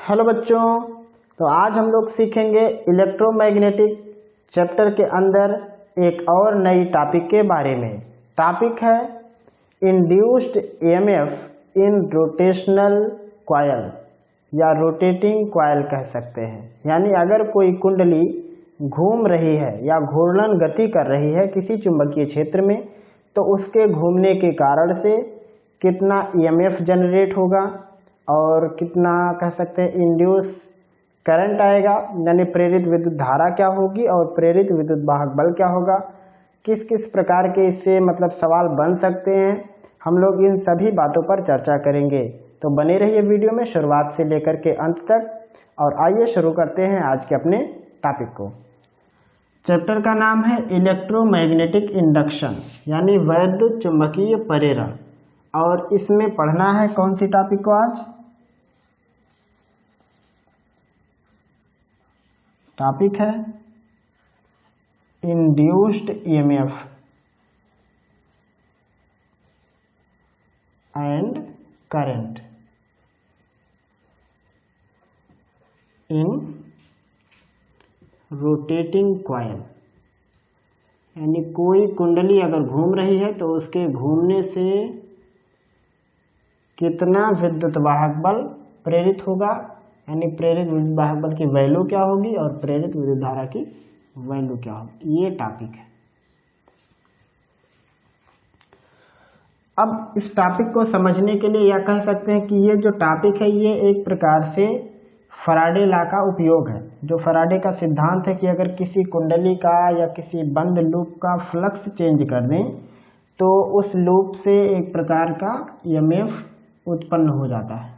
Hello बच्चों, तो आज हम लोग सीखेंगे इलेक्ट्रोमैग्नेटिक चैप्टर के अंदर एक और नई टॉपिक के बारे में। टॉपिक है induced EMF in rotational coil या रोटेटिंग कॉइल कह सकते हैं। यानी अगर कोई कुंडली घूम रही है या घूर्णन गति कर रही है किसी चुंबकीय क्षेत्र में, तो उसके घूमने के कारण से कितना ईएमएफ जनरेट होगा और कितना कह सकते हैं इंड्यूस करंट आएगा, यानी प्रेरित विद्युत धारा क्या होगी और प्रेरित विद्युत वाहक बल क्या होगा, किस किस प्रकार के इससे सवाल बन सकते हैं, हम लोग इन सभी बातों पर चर्चा करेंगे। तो बने रहिए वीडियो में शुरुआत से लेकर के अंत तक। और आइए शुरू करते हैं आज के अपने टॉपिक को। चैप्टर का नाम है इलेक्ट्रोमैग्नेटिक इंडक्शन यानी वैद्युत चुंबकीय प्रेरण। और इसमें पढ़ना है कौन सी टॉपिक को आज? टॉपिक है induced EMF and current in rotating coil. यानी कोई कुंडली अगर घूम रही है तो उसके घूमने से कितना विद्युत वाहक बल प्रेरित होगा, यानी प्रेरित विद्युत वाहक बल की वैल्यू क्या होगी और प्रेरित विद्युत धारा की वैल्यू क्या होगी, ये टॉपिक है। अब इस टॉपिक को समझने के लिए यह कह सकते हैं कि ये जो टॉपिक है ये एक प्रकार से फैराडे लॉ का उपयोग है। जो फैराडे का सिद्धांत है कि अगर किसी कुंडली का या किसी बंद लूप का फ्लक्स चेंज कर दें तो उस लूप से एक प्रकार का ईएमएफ उत्पन्न हो जाता है।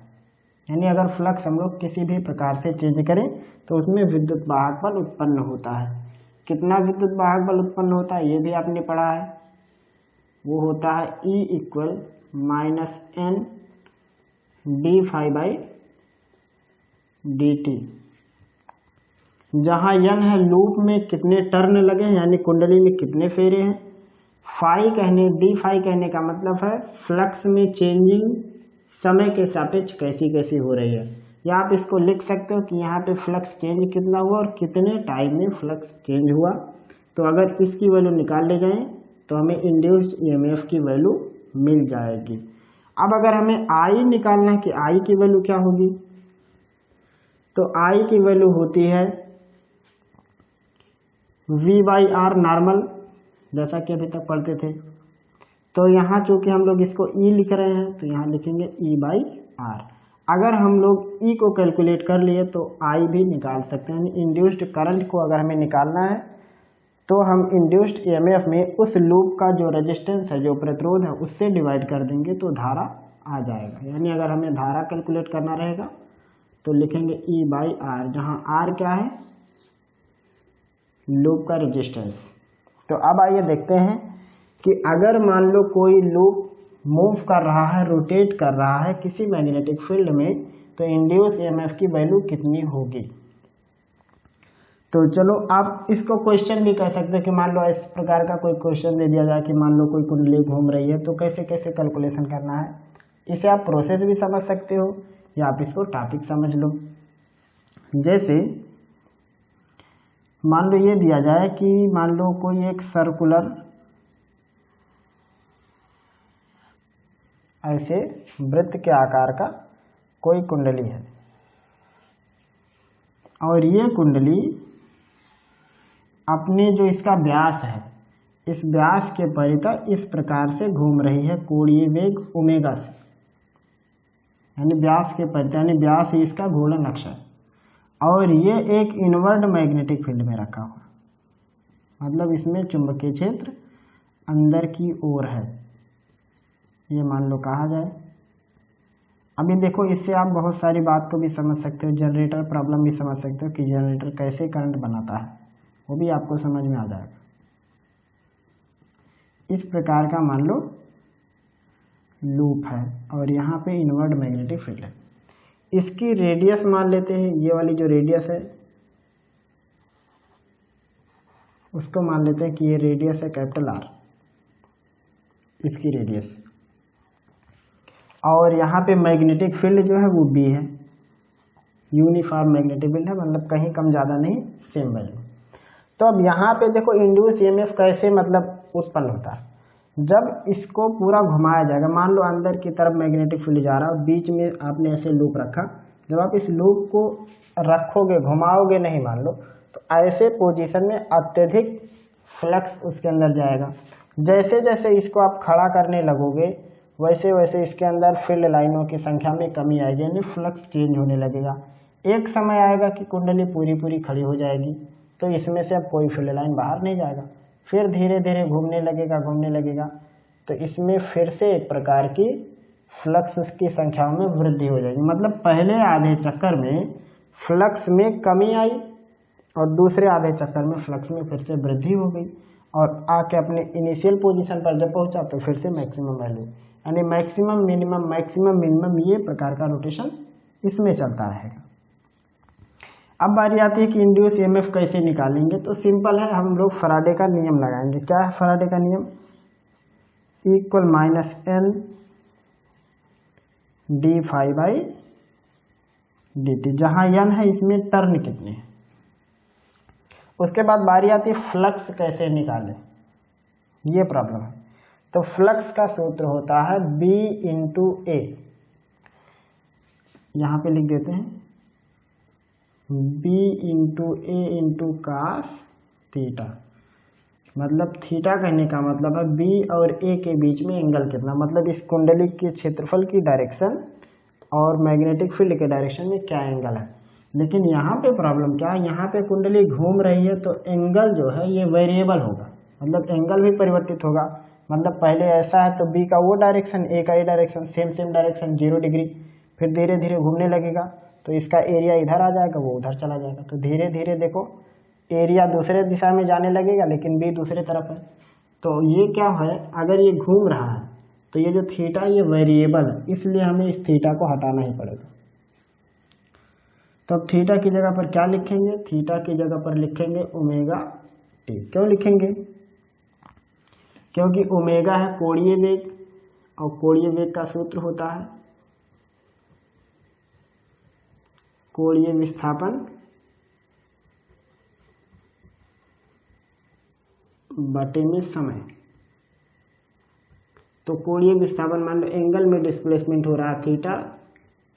यानी अगर फ्लक्स हम लोग किसी भी प्रकार से चेंज करें तो उसमें विद्युत वाहक बल उत्पन्न होता है। कितना विद्युत वाहक बल उत्पन्न होता है ये भी आपने पढ़ा है, वो होता है E इक्वल -N dφ/dt। जहाँ N है लूप में कितने टर्न लगे हैं, यानी कुंडली में कितने फेरे हैं। डी फाई कहने का मतलब है फ्लक्स में चेंजिंग समय के सापेक्ष कैसी कैसी हो रही है। या आप इसको लिख सकते हो कि यहाँ पे फ्लक्स चेंज कितना हुआ और कितने टाइम में फ्लक्स चेंज हुआ। तो अगर इसकी वैल्यू निकाल ले जाएं तो हमें इंड्यूस्ड ईएमएफ की वैल्यू मिल जाएगी। अब अगर हमें आई निकालना है कि आई की वैल्यू क्या होगी, तो आई की वैल्यू होती है V/R नॉर्मल, जैसा कि अभी तक पढ़ते थे। तो यहाँ चूँकि हम लोग इसको E लिख रहे हैं तो यहाँ लिखेंगे E/R। अगर हम लोग E को कैलकुलेट कर लिए तो I भी निकाल सकते हैं। इंड्यूस्ड करंट को अगर हमें निकालना है तो हम इंड्यूस्ड ईएमएफ में उस लूप का जो रेजिस्टेंस है, जो प्रतिरोध है, उससे डिवाइड कर देंगे तो धारा आ जाएगा। यानी अगर हमें धारा कैलकुलेट करना रहेगा तो लिखेंगे E/R, जहाँ R क्या है, लूप का रेजिस्टेंस। तो अब आइए देखते हैं कि अगर मान लो कोई लूप मूव कर रहा है, रोटेट कर रहा है किसी मैग्नेटिक फील्ड में, तो इंड्यूस ईएमएफ की वैल्यू कितनी होगी। तो चलो आप इसको क्वेश्चन भी कह सकते हैं कि मान लो इस प्रकार का कोई क्वेश्चन दे दिया जाए कि मान लो कोई कुंडली घूम रही है तो कैसे कैसे कैलकुलेशन करना है। इसे आप प्रोसेस भी समझ सकते हो या आप इसको टॉपिक समझ लो। जैसे मान लो ये दिया जाए कि मान लो कोई एक सर्कुलर ऐसे वृत्त के आकार का कोई कुंडली है और ये कुंडली अपने जो इसका व्यास है, इस व्यास के परितः इस प्रकार से घूम रही है कोणीय वेग ओमेगा से। यानी व्यास के परितः, यानी व्यास ही इसका घूर्णन अक्ष है और ये एक इनवर्ड मैग्नेटिक फील्ड में रखा हुआ, मतलब इसमें चुंबकीय क्षेत्र अंदर की ओर है, ये मान लो कहा जाए। अभी देखो इससे आप बहुत सारी बात को भी समझ सकते हो, जनरेटर प्रॉब्लम भी समझ सकते हो कि जनरेटर कैसे करंट बनाता है, वो भी आपको समझ में आ जाएगा। इस प्रकार का मान लो लूप है और यहाँ पे इनवर्ड मैग्नेटिक फील्ड है। इसकी रेडियस मान लेते हैं, ये वाली जो रेडियस है उसको मान लेते हैं कि ये रेडियस है कैपिटल R, इसकी रेडियस। और यहाँ पे मैग्नेटिक फील्ड जो है वो B है। यूनिफॉर्म मैग्नेटिक फील्ड है, मतलब कहीं कम ज़्यादा नहीं, सेम वैल्यू। तो अब यहाँ पे देखो इंड्यूस ईएमएफ कैसे मतलब उत्पन्न होता है, जब इसको पूरा घुमाया जाएगा, मान लो अंदर की तरफ मैग्नेटिक फील्ड जा रहा है और बीच में आपने ऐसे लूप रखा, जब आप इस लूप को रखोगे, घुमाओगे नहीं मान लो, तो ऐसे पोजीशन में अत्यधिक फ्लक्स उसके अंदर जाएगा। जैसे जैसे इसको आप खड़ा करने लगोगे वैसे वैसे इसके अंदर फील्ड लाइनों की संख्या में कमी आएगी, यानी फ्लक्स चेंज होने लगेगा। एक समय आएगा कि कुंडली पूरी पूरी खड़ी हो जाएगी, तो इसमें से अब कोई फील्ड लाइन बाहर नहीं जाएगा, फिर धीरे धीरे घूमने लगेगा, तो इसमें फिर से एक प्रकार की फ्लक्स की संख्याओं में वृद्धि हो जाएगी। मतलब पहले आधे चक्कर में फ्लक्स में कमी आई और दूसरे आधे चक्कर में फ्लक्स में फिर से वृद्धि हो गई, और आके अपने इनिशियल पोजीशन पर जब पहुंचा तो फिर से मैक्सिमम वैल्यू, यानी मैक्सिमम मिनिमम ये प्रकार का रोटेशन इसमें चलता रहेगा। अब बारी आती है कि इंड्यूस ईएमएफ कैसे निकालेंगे, तो सिंपल है, हम लोग फैराडे का नियम लगाएंगे। क्या है फैराडे का नियम? Equal minus n d phi by D t, जहाँ एन है इसमें टर्न कितने हैं। उसके बाद बारी आती है फ्लक्स कैसे निकालें, ये प्रॉब्लम है। तो फ्लक्स का सूत्र होता है B इंटू ए, यहाँ पे लिख देते हैं B इंटू ए इंटू कास थीटा, मतलब थीटा कहने का मतलब है B और A के बीच में एंगल कितना, मतलब इस कुंडली के क्षेत्रफल की डायरेक्शन और मैग्नेटिक फील्ड के डायरेक्शन में क्या एंगल है। लेकिन यहाँ पे प्रॉब्लम क्या है, यहाँ पे कुंडली घूम रही है तो एंगल जो है ये वेरिएबल होगा, मतलब एंगल भी परिवर्तित होगा। मतलब पहले ऐसा है तो B का वो डायरेक्शन, A का ये डायरेक्शन, सेम डायरेक्शन 0 डिग्री, फिर धीरे धीरे घूमने लगेगा तो इसका एरिया इधर आ जाएगा, वो उधर चला जाएगा, तो धीरे धीरे देखो एरिया दूसरे दिशा में जाने लगेगा लेकिन B दूसरे तरफ है। तो ये क्या है, अगर ये घूम रहा है तो ये जो थीटा ये वेरिएबल है, इसलिए हमें इस थीटा को हटाना ही पड़ेगा। तो अब थीटा की जगह पर क्या लिखेंगे, थीटा की जगह पर लिखेंगे ओमेगा टी। क्यों लिखेंगे? क्योंकि ओमेगा है कोणीय वेग, और कोणीय वेग का सूत्र होता है कोणीय विस्थापन बटे में समय। तो कोणीय विस्थापन मान लो एंगल में डिस्प्लेसमेंट हो रहा है थीटा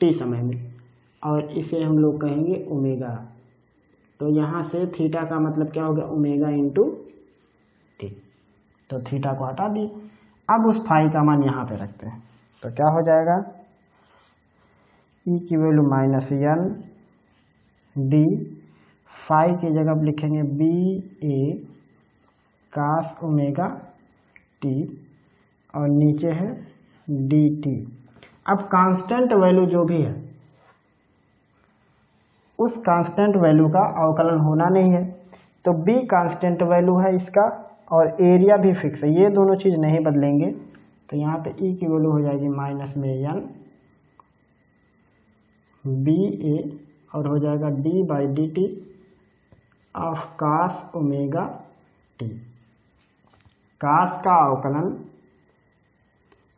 टी समय में, और इसे हम लोग कहेंगे ओमेगा। तो यहाँ से थीटा का मतलब क्या होगा, ओमेगा इंटू टी। तो थीटा को हटा दी, अब उस फाई का मान यहाँ पे रखते हैं, तो क्या हो जाएगा, ई की value minus n d, phi की जगह पर लिखेंगे b a cos omega t, और नीचे है डी टी। अब कांस्टेंट वैल्यू जो भी है उस कांस्टेंट वैल्यू का अवकलन होना नहीं है, तो B कांस्टेंट वैल्यू है इसका और एरिया भी फिक्स है, ये दोनों चीज़ नहीं बदलेंगे। तो यहाँ पे E की वैल्यू हो जाएगी माइनस में एन बी ए, और हो जाएगा D by D T of cos omega T. Cos का अवकलन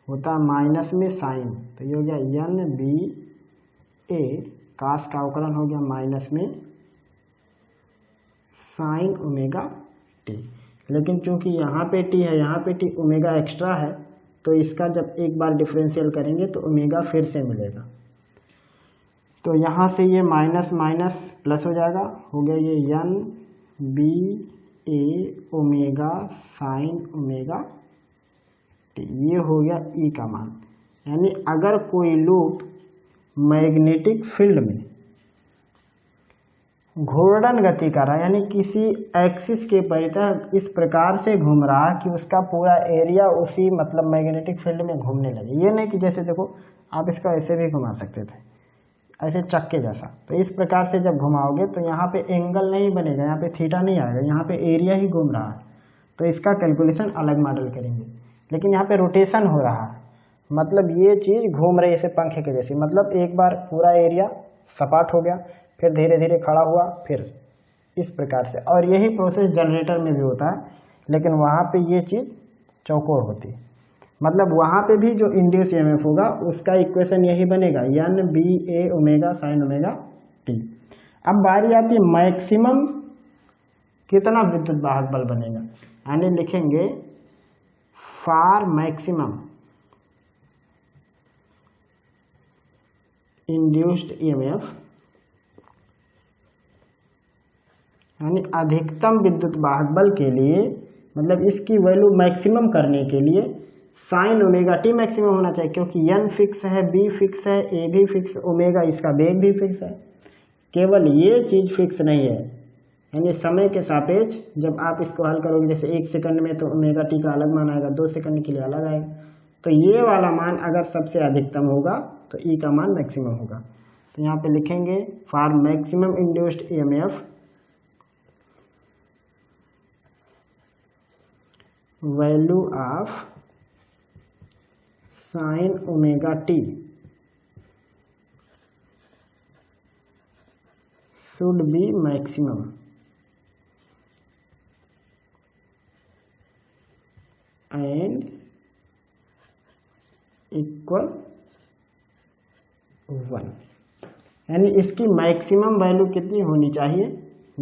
होता है माइनस में साइन, तो ये हो गया एन बी ए, कास का अवकलन हो गया माइनस में साइन ओमेगा टी। लेकिन चूंकि यहाँ पे टी है, यहाँ पे टी ओमेगा एक्स्ट्रा है, तो इसका जब एक बार डिफरेंशियल करेंगे तो ओमेगा फिर से मिलेगा। तो यहाँ से ये माइनस माइनस प्लस हो जाएगा, हो गया ये एन बी ए ओमेगा साइन ओमेगा टी, ये हो गया ई का मान। यानी अगर कोई लूप मैग्नेटिक फील्ड में घूर्णन गति कर रहा है, यानी किसी एक्सिस के परितः इस प्रकार से घूम रहा है कि उसका पूरा एरिया उसी मतलब मैग्नेटिक फील्ड में घूमने लगे। ये नहीं कि जैसे देखो आप इसको ऐसे भी घुमा सकते थे, ऐसे चक्के जैसा, तो इस प्रकार से जब घुमाओगे तो यहाँ पे एंगल नहीं बनेगा, यहाँ पे थीटा नहीं आएगा, यहाँ पे एरिया ही घूम रहा है, तो इसका कैलकुलेशन अलग मॉडल करेंगे। लेकिन यहाँ पे रोटेशन हो रहा है, मतलब ये चीज़ घूम रही है ऐसे पंखे के जैसी, मतलब एक बार पूरा एरिया सपाट हो गया, फिर धीरे धीरे खड़ा हुआ, फिर इस प्रकार से। और यही प्रोसेस जनरेटर में भी होता है, लेकिन वहाँ पे ये चीज़ चौकोर होती है, मतलब वहाँ पे भी जो इंड्यूस ईएमएफ होगा उसका इक्वेशन यही बनेगा, एन बी ए ओमेगा साइन ओमेगा टी। अब बारी आती है मैक्सिमम कितना विद्युत वाहक बल बनेगा, यानी लिखेंगे फॉर मैक्सिमम इंड्यूस्ड ईएमएफ, यानी अधिकतम विद्युत वाहक बल के लिए, मतलब इसकी वैल्यू मैक्सिमम करने के लिए साइन ओमेगा टी मैक्सिमम होना चाहिए, क्योंकि एन फिक्स है, बी फिक्स है, ए भी फिक्स, ओमेगा इसका वेग भी फिक्स है। केवल ये चीज़ फिक्स नहीं है, यानी समय के सापेक्ष जब आप इसको हल करोगे, जैसे 1 सेकंड में तो ओमेगा टी का अलग मान आएगा, 2 सेकंड के लिए अलग आएगा, तो ये वाला मान अगर सबसे अधिकतम होगा तो ई का मान मैक्सिमम होगा। तो यहाँ पे लिखेंगे for maximum induced EMF value of sine omega T should be maximum and equal 1, यानी इसकी मैक्सिमम वैल्यू कितनी होनी चाहिए,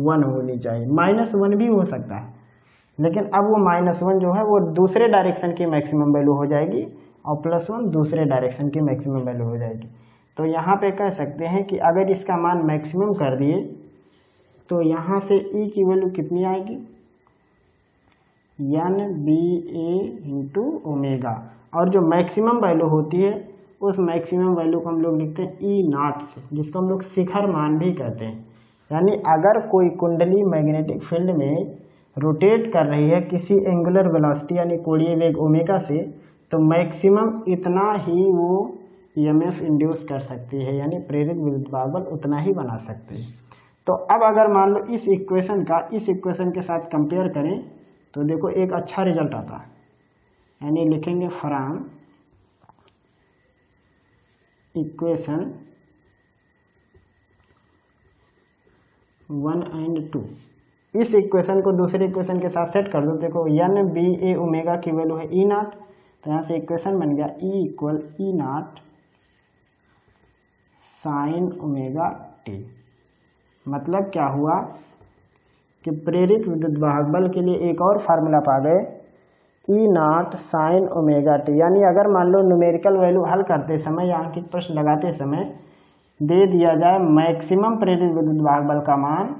1 होनी चाहिए। -1 भी हो सकता है, लेकिन अब वो -1 जो है वो दूसरे डायरेक्शन की मैक्सिमम वैल्यू हो जाएगी और +1 दूसरे डायरेक्शन की मैक्सिमम वैल्यू हो जाएगी। तो यहाँ पे कह सकते हैं कि अगर इसका मान मैक्सिमम कर दिए तो यहाँ से ई की वैल्यू कितनी आएगी, एन बी ए इंटू ओमेगा, और जो मैक्सिमम वैल्यू होती है उस मैक्सिमम वैल्यू को हम लोग लिखते हैं ई नॉट से, जिसको हम लोग शिखर मान भी कहते हैं। यानी अगर कोई कुंडली मैग्नेटिक फील्ड में रोटेट कर रही है किसी एंगुलर वेलोसिटी यानी कोणीय वेग ओमेगा से, तो मैक्सिमम इतना ही वो ईएमएफ इंड्यूस कर सकती है, यानी प्रेरित विद्युत वाहक बल उतना ही बना सकते हैं। तो अब अगर मान लो इस इक्वेशन का इस इक्वेशन के साथ कंपेयर करें तो देखो एक अच्छा रिजल्ट आता है, यानी लिखेंगे फ्रॉम इक्वेशन 1 and 2, इस इक्वेशन को दूसरे इक्वेशन के साथ सेट कर दो। देखो एन बी ए ओमेगा की वैल्यू है ई नॉट, तो यहाँ से इक्वेशन बन गया E equal E naught sine omega T. मतलब क्या हुआ कि प्रेरित विद्युत वाहक बल के लिए एक और फार्मूला पा गए, ई नॉट साइन ओमेगा टी। यानी अगर मान लो न्यूमेरिकल वैल्यू हल करते समय या अंकित प्रश्न लगाते समय दे दिया जाए मैक्सिमम प्रेरित विद्युत वाहक बल का मान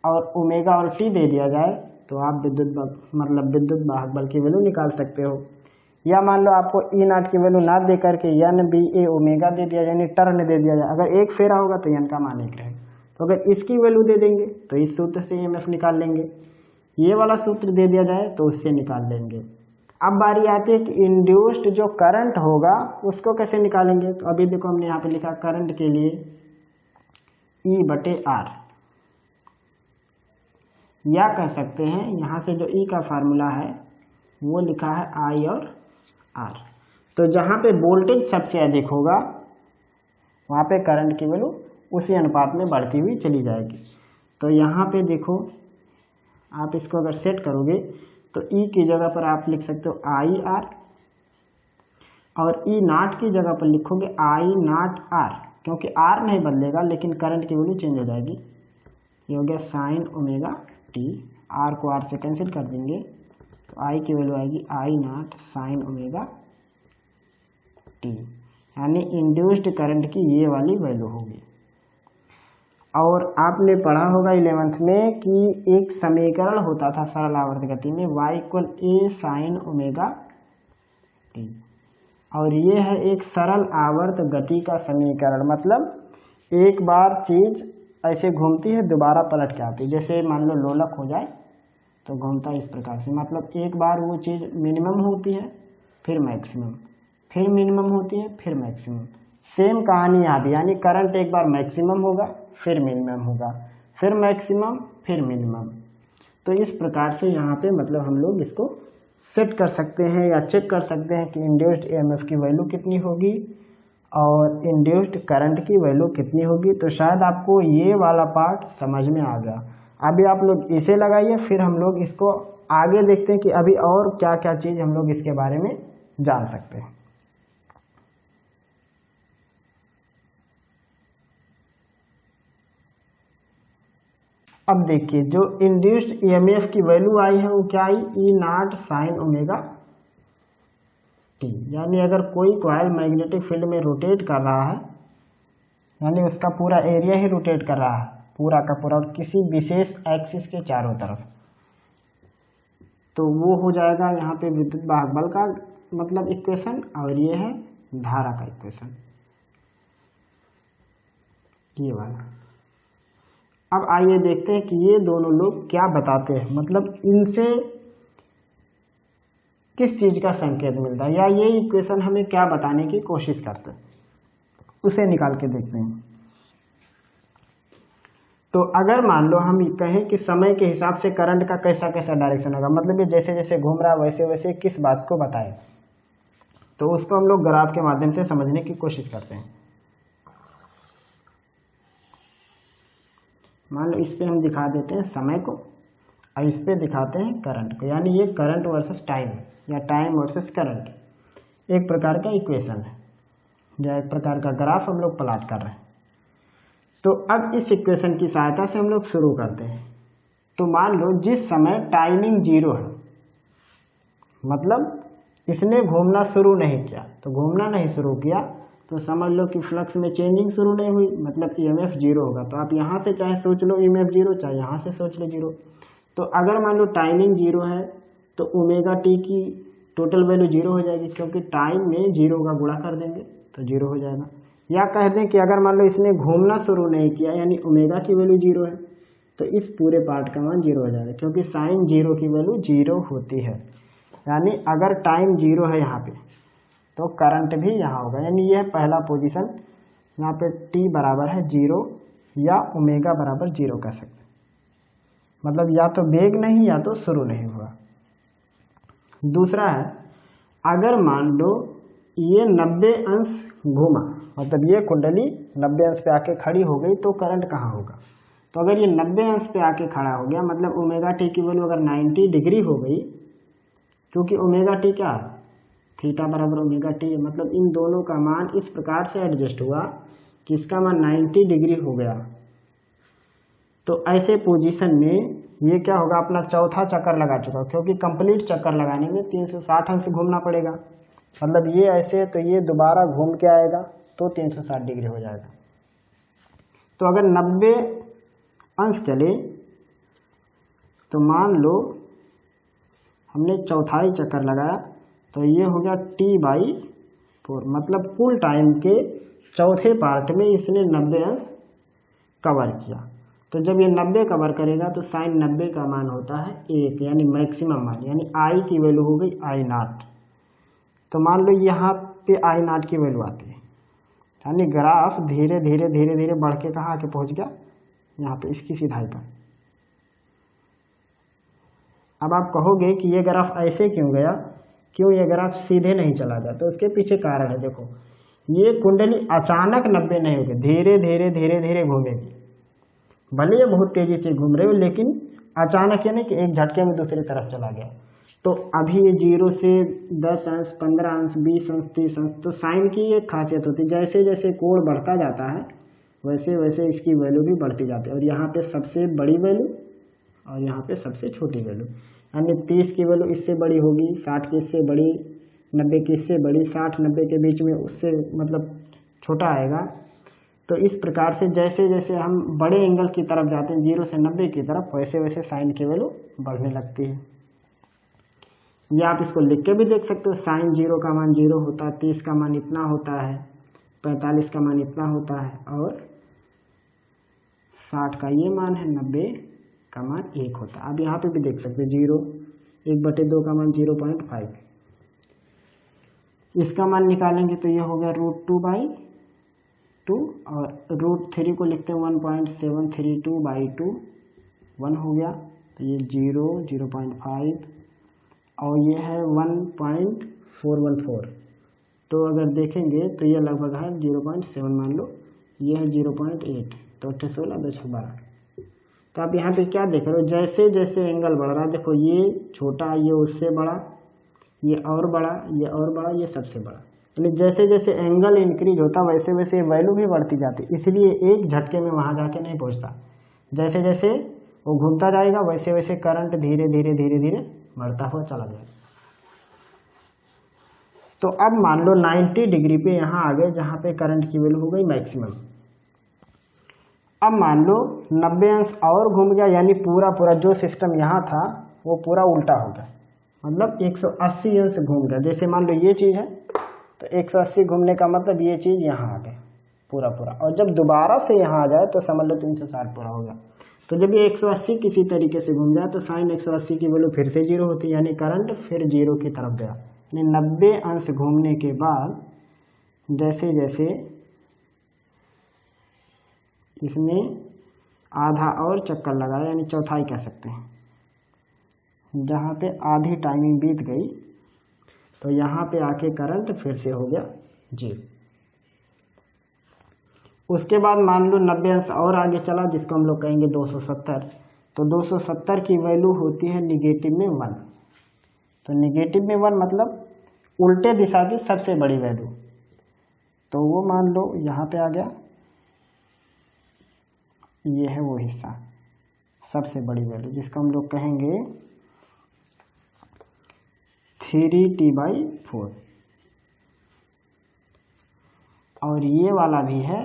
और ओमेगा और टी दे दिया जाए, तो आप विद्युत वाहक बल की वैल्यू निकाल सकते हो। या मान लो आपको ई नॉट की वैल्यू ना दे करके एन बी ए ओमेगा दे दिया जाए, यानी टर्न दे दिया जाए, अगर एक फेरा होगा तो एन का मान 1 रहेगा। तो अगर इसकी वैल्यू दे देंगे तो इस सूत्र से ईएमएफ निकाल लेंगे, ये वाला सूत्र दे दिया जाए तो उससे निकाल लेंगे। अब बारी आती है कि इंड्यूस्ड जो करंट होगा उसको कैसे निकालेंगे। तो अभी देखो हमने यहाँ पे लिखा करंट के लिए E/R, या कह सकते हैं यहाँ से जो E का फार्मूला है वो लिखा है I और R। तो जहाँ पे वोल्टेज सबसे अधिक होगा वहाँ पे करंट की वैल्यू उसी अनुपात में बढ़ती हुई चली जाएगी। तो यहाँ पे देखो आप इसको अगर सेट करोगे तो E की जगह पर आप लिख सकते हो IR और E नॉट की जगह पर लिखोगे I नॉट R, क्योंकि R नहीं बदलेगा लेकिन करंट की वैल्यू चेंज हो जाएगी। ये हो गया साइन ओमेगा टी, R को R से कैंसिल कर देंगे तो I की वैल्यू आएगी I not sine omega T, यानी इंड्यूस्ड करंट की ये वाली वैल्यू होगी। और आपने पढ़ा होगा 11th में कि एक समीकरण होता था सरल आवर्त गति में y इक्वल ए साइन ओमेगा टी, और ये है एक सरल आवर्त गति का समीकरण। मतलब एक बार चीज ऐसे घूमती है दोबारा पलट के आती है, जैसे मान लो लोलक हो जाए तो घूमता है इस प्रकार से। मतलब एक बार वो चीज़ मिनिमम होती है फिर मैक्सिमम, फिर मिनिमम होती है फिर मैक्सिमम। सेम कहानी यहाँ भी, यानी करंट एक बार मैक्सिमम होगा फिर मिनिमम होगा, फिर मैक्सिमम फिर मिनिमम। तो इस प्रकार से यहाँ पे मतलब हम लोग इसको सेट कर सकते हैं या चेक कर सकते हैं कि इंड्यूस्ड ईएमएफ की वैल्यू कितनी होगी और इंड्यूस्ड करंट की वैल्यू कितनी होगी। तो शायद आपको ये वाला पार्ट समझ में आ गया। अभी आप लोग इसे लगाइए, फिर हम लोग इसको आगे देखते हैं कि अभी और क्या क्या चीज़ हम लोग इसके बारे में जान सकते हैं। अब देखिए जो इंड्यूस्ड ईएमएफ की वैल्यू आई है वो क्या आई, ई नॉट साइन ओमेगा टी। यानी अगर कोई कॉइल मैग्नेटिक फील्ड में रोटेट कर रहा है, यानी उसका पूरा एरिया ही रोटेट कर रहा है पूरा का पूरा और किसी विशेष एक्सिस के चारों तरफ, तो वो हो जाएगा यहाँ पे विद्युत वाहक बल का मतलब इक्वेशन, और ये है धारा का इक्वेशन, ये वाला। अब आइए देखते हैं कि ये दोनों लोग क्या बताते हैं, मतलब इनसे किस चीज़ का संकेत मिलता है, या ये इक्वेशन हमें क्या बताने की कोशिश करते हैं, उसे निकाल के देखते हैं। तो अगर मान लो हम कहें कि समय के हिसाब से करंट का कैसा कैसा डायरेक्शन होगा, मतलब ये जैसे जैसे घूम रहा है वैसे वैसे किस बात को बताए, तो उसको हम लोग ग्राफ के माध्यम से समझने की कोशिश करते हैं। मान लो इस पे हम दिखा देते हैं समय को और इस पे दिखाते हैं करंट को, यानी ये करंट वर्सेस टाइम या टाइम वर्सेस करंट एक प्रकार का इक्वेशन है या एक प्रकार का ग्राफ हम लोग प्लॉट कर रहे हैं। तो अब इस इक्वेशन की सहायता से हम लोग शुरू करते हैं। तो मान लो जिस समय टाइमिंग 0 है, मतलब इसने घूमना शुरू नहीं किया, तो घूमना नहीं शुरू किया तो समझ लो कि फ्लक्स में चेंजिंग शुरू नहीं हुई, मतलब ईएमएफ 0 होगा। तो आप यहाँ से चाहे सोच लो ईएमएफ 0, चाहे यहाँ से सोच लो 0। तो अगर मान लो टाइमिंग 0 है तो ओमेगा टी की टोटल वैल्यू 0 हो जाएगी, क्योंकि टाइम में 0 का गुणा कर देंगे तो 0 हो जाएगा। या कह दें कि अगर मान लो इसने घूमना शुरू नहीं किया, यानी ओमेगा की वैल्यू 0 है, तो इस पूरे पार्ट का मान 0 हो जाएगा, क्योंकि साइन 0 की वैल्यू 0 होती है। यानी अगर टाइम 0 है यहाँ पे तो करंट भी यहाँ होगा, यानी यह पहला पोजीशन, यहाँ पे t बराबर है 0 या ओमेगा बराबर 0 कह सकते, मतलब या तो वेग नहीं या तो शुरू नहीं हुआ। दूसरा है अगर मान लो ये 90 अंश घूमा, मतलब ये कुंडली 90 अंश पे आके खड़ी हो गई, तो करंट कहाँ होगा। तो अगर ये 90 अंश पे आके खड़ा हो गया, मतलब ओमेगा टी की वैल्यू अगर 90 डिग्री हो गई, क्योंकि ओमेगा टी क्या है, थीटा बराबर ओमेगा टी, मतलब इन दोनों का मान इस प्रकार से एडजस्ट हुआ कि इसका मान 90 डिग्री हो गया। तो ऐसे पोजीशन में ये क्या होगा, अपना चौथा चक्कर लगा चुका, क्योंकि कंप्लीट चक्कर लगाने में 360 अंश घूमना पड़ेगा, मतलब ये ऐसे, तो ये दोबारा घूम के आएगा तो 360 डिग्री हो जाएगा। तो अगर 90 अंश चले तो मान लो हमने चौथाई चक्कर लगाया, तो ये हो गया T/4, मतलब कुल टाइम के चौथे पार्ट में इसने 90 अंश कवर किया। तो जब ये 90 कवर करेगा तो साइन 90 का मान होता है 1, यानी मैक्सिमम मान, यानी आई की वैल्यू हो गई I0। तो मान लो यहाँ पे I0 की वैल्यू आती है, यानी ग्राफ धीरे धीरे धीरे धीरे बढ़ के कहाँ आके पहुँच गया, यहाँ पे इसकी सीधाई पर। अब आप कहोगे कि ये ग्राफ ऐसे क्यों गया, क्यों ये ग्राफ सीधे नहीं चला गया, तो उसके पीछे कारण है। देखो ये कुंडली अचानक 90 नहीं होगी, धीरे धीरे धीरे धीरे घूमेगी, भले ये बहुत तेजी से घूम रहे हो, लेकिन अचानक यानी कि एक झटके में दूसरी तरफ चला गया। तो अभी ये 0 से 10 अंश, 15 अंश, 20 अंश, 30 अंश, तो साइन की एक खासियत होती है, जैसे जैसे कोण बढ़ता जाता है वैसे वैसे इसकी वैल्यू भी बढ़ती जाती है। और यहाँ पे सबसे बड़ी वैल्यू और यहाँ पे सबसे छोटी वैल्यू, यानी 30 की वैल्यू इससे बड़ी होगी, 60 की इससे बड़ी, 90 की इससे बड़ी, 60-90 के बीच में उससे मतलब छोटा आएगा। तो इस प्रकार से जैसे जैसे हम बड़े एंगल की तरफ जाते हैं 0 से 90 की तरफ, वैसे वैसे साइन की वैल्यू बढ़ने लगती है। या आप इसको लिख के भी देख सकते हो, साइन 0 का मान 0 होता है, 30 का मान इतना होता है, 45 का मान इतना होता है, और 60 का ये मान है, 90 का मान 1 होता है। अब यहाँ पे भी देख सकते हो 0, 1/2 का मान 0.5, इसका मान निकालेंगे तो ये हो गया √2/2, और √3 को लिखते हैं 1.732/2, 1 हो गया, तो ये 0, 0.5 और ये है 1.414। तो अगर देखेंगे तो ये लगभग है 0.7, मान लो ये है 0.8, तो 8 16 10 12। तो आप यहाँ पे क्या देख रहे हो, जैसे जैसे एंगल बढ़ रहा है, देखो ये छोटा, ये उससे बड़ा, ये और बड़ा, ये और बड़ा, ये सबसे बड़ा, यानी जैसे जैसे एंगल इंक्रीज होता वैसे वैसे वैल्यू भी बढ़ती जाती, इसलिए एक झटके में वहाँ जाके नहीं पहुँचता। जैसे जैसे वो घूमता जाएगा, वैसे वैसे करंट धीरे धीरे धीरे धीरे बढ़ता हुआ चला जाएगा। तो अब मान लो 90 डिग्री पे यहाँ आ गए जहाँ पे करंट की वैल्यू हो गई मैक्सिमम। अब मान लो 90 अंश और घूम गया, यानी पूरा पूरा जो सिस्टम यहाँ था वो पूरा उल्टा हो गया, मतलब 180 अंश घूम गया। जैसे मान लो ये चीज़ है तो 180 घूमने का मतलब ये चीज़ यहाँ आ गई पूरा पूरा, और जब दोबारा से यहाँ आ जाए तो समझ लो 360 पूरा हो गया। तो जब ये 180 किसी तरीके से घूम जाए तो साइन 180 की वैल्यू फिर से 0 होती है, यानी करंट फिर 0 की तरफ गया। यानी 90 अंश घूमने के बाद जैसे जैसे इसने आधा और चक्कर लगाया, यानी चौथाई कह सकते हैं, जहाँ पे आधी टाइमिंग बीत गई तो यहाँ पे आके करंट फिर से हो गया 0। उसके बाद मान लो 90 अंश और आगे चला, जिसको हम लोग कहेंगे 270। तो 270 की वैल्यू होती है निगेटिव में 1। तो निगेटिव में 1 मतलब उल्टे दिशा की सबसे बड़ी वैल्यू। तो वो मान लो यहाँ पे आ गया, ये है वो हिस्सा सबसे बड़ी वैल्यू, जिसको हम लोग कहेंगे 3t/4। और ये वाला भी है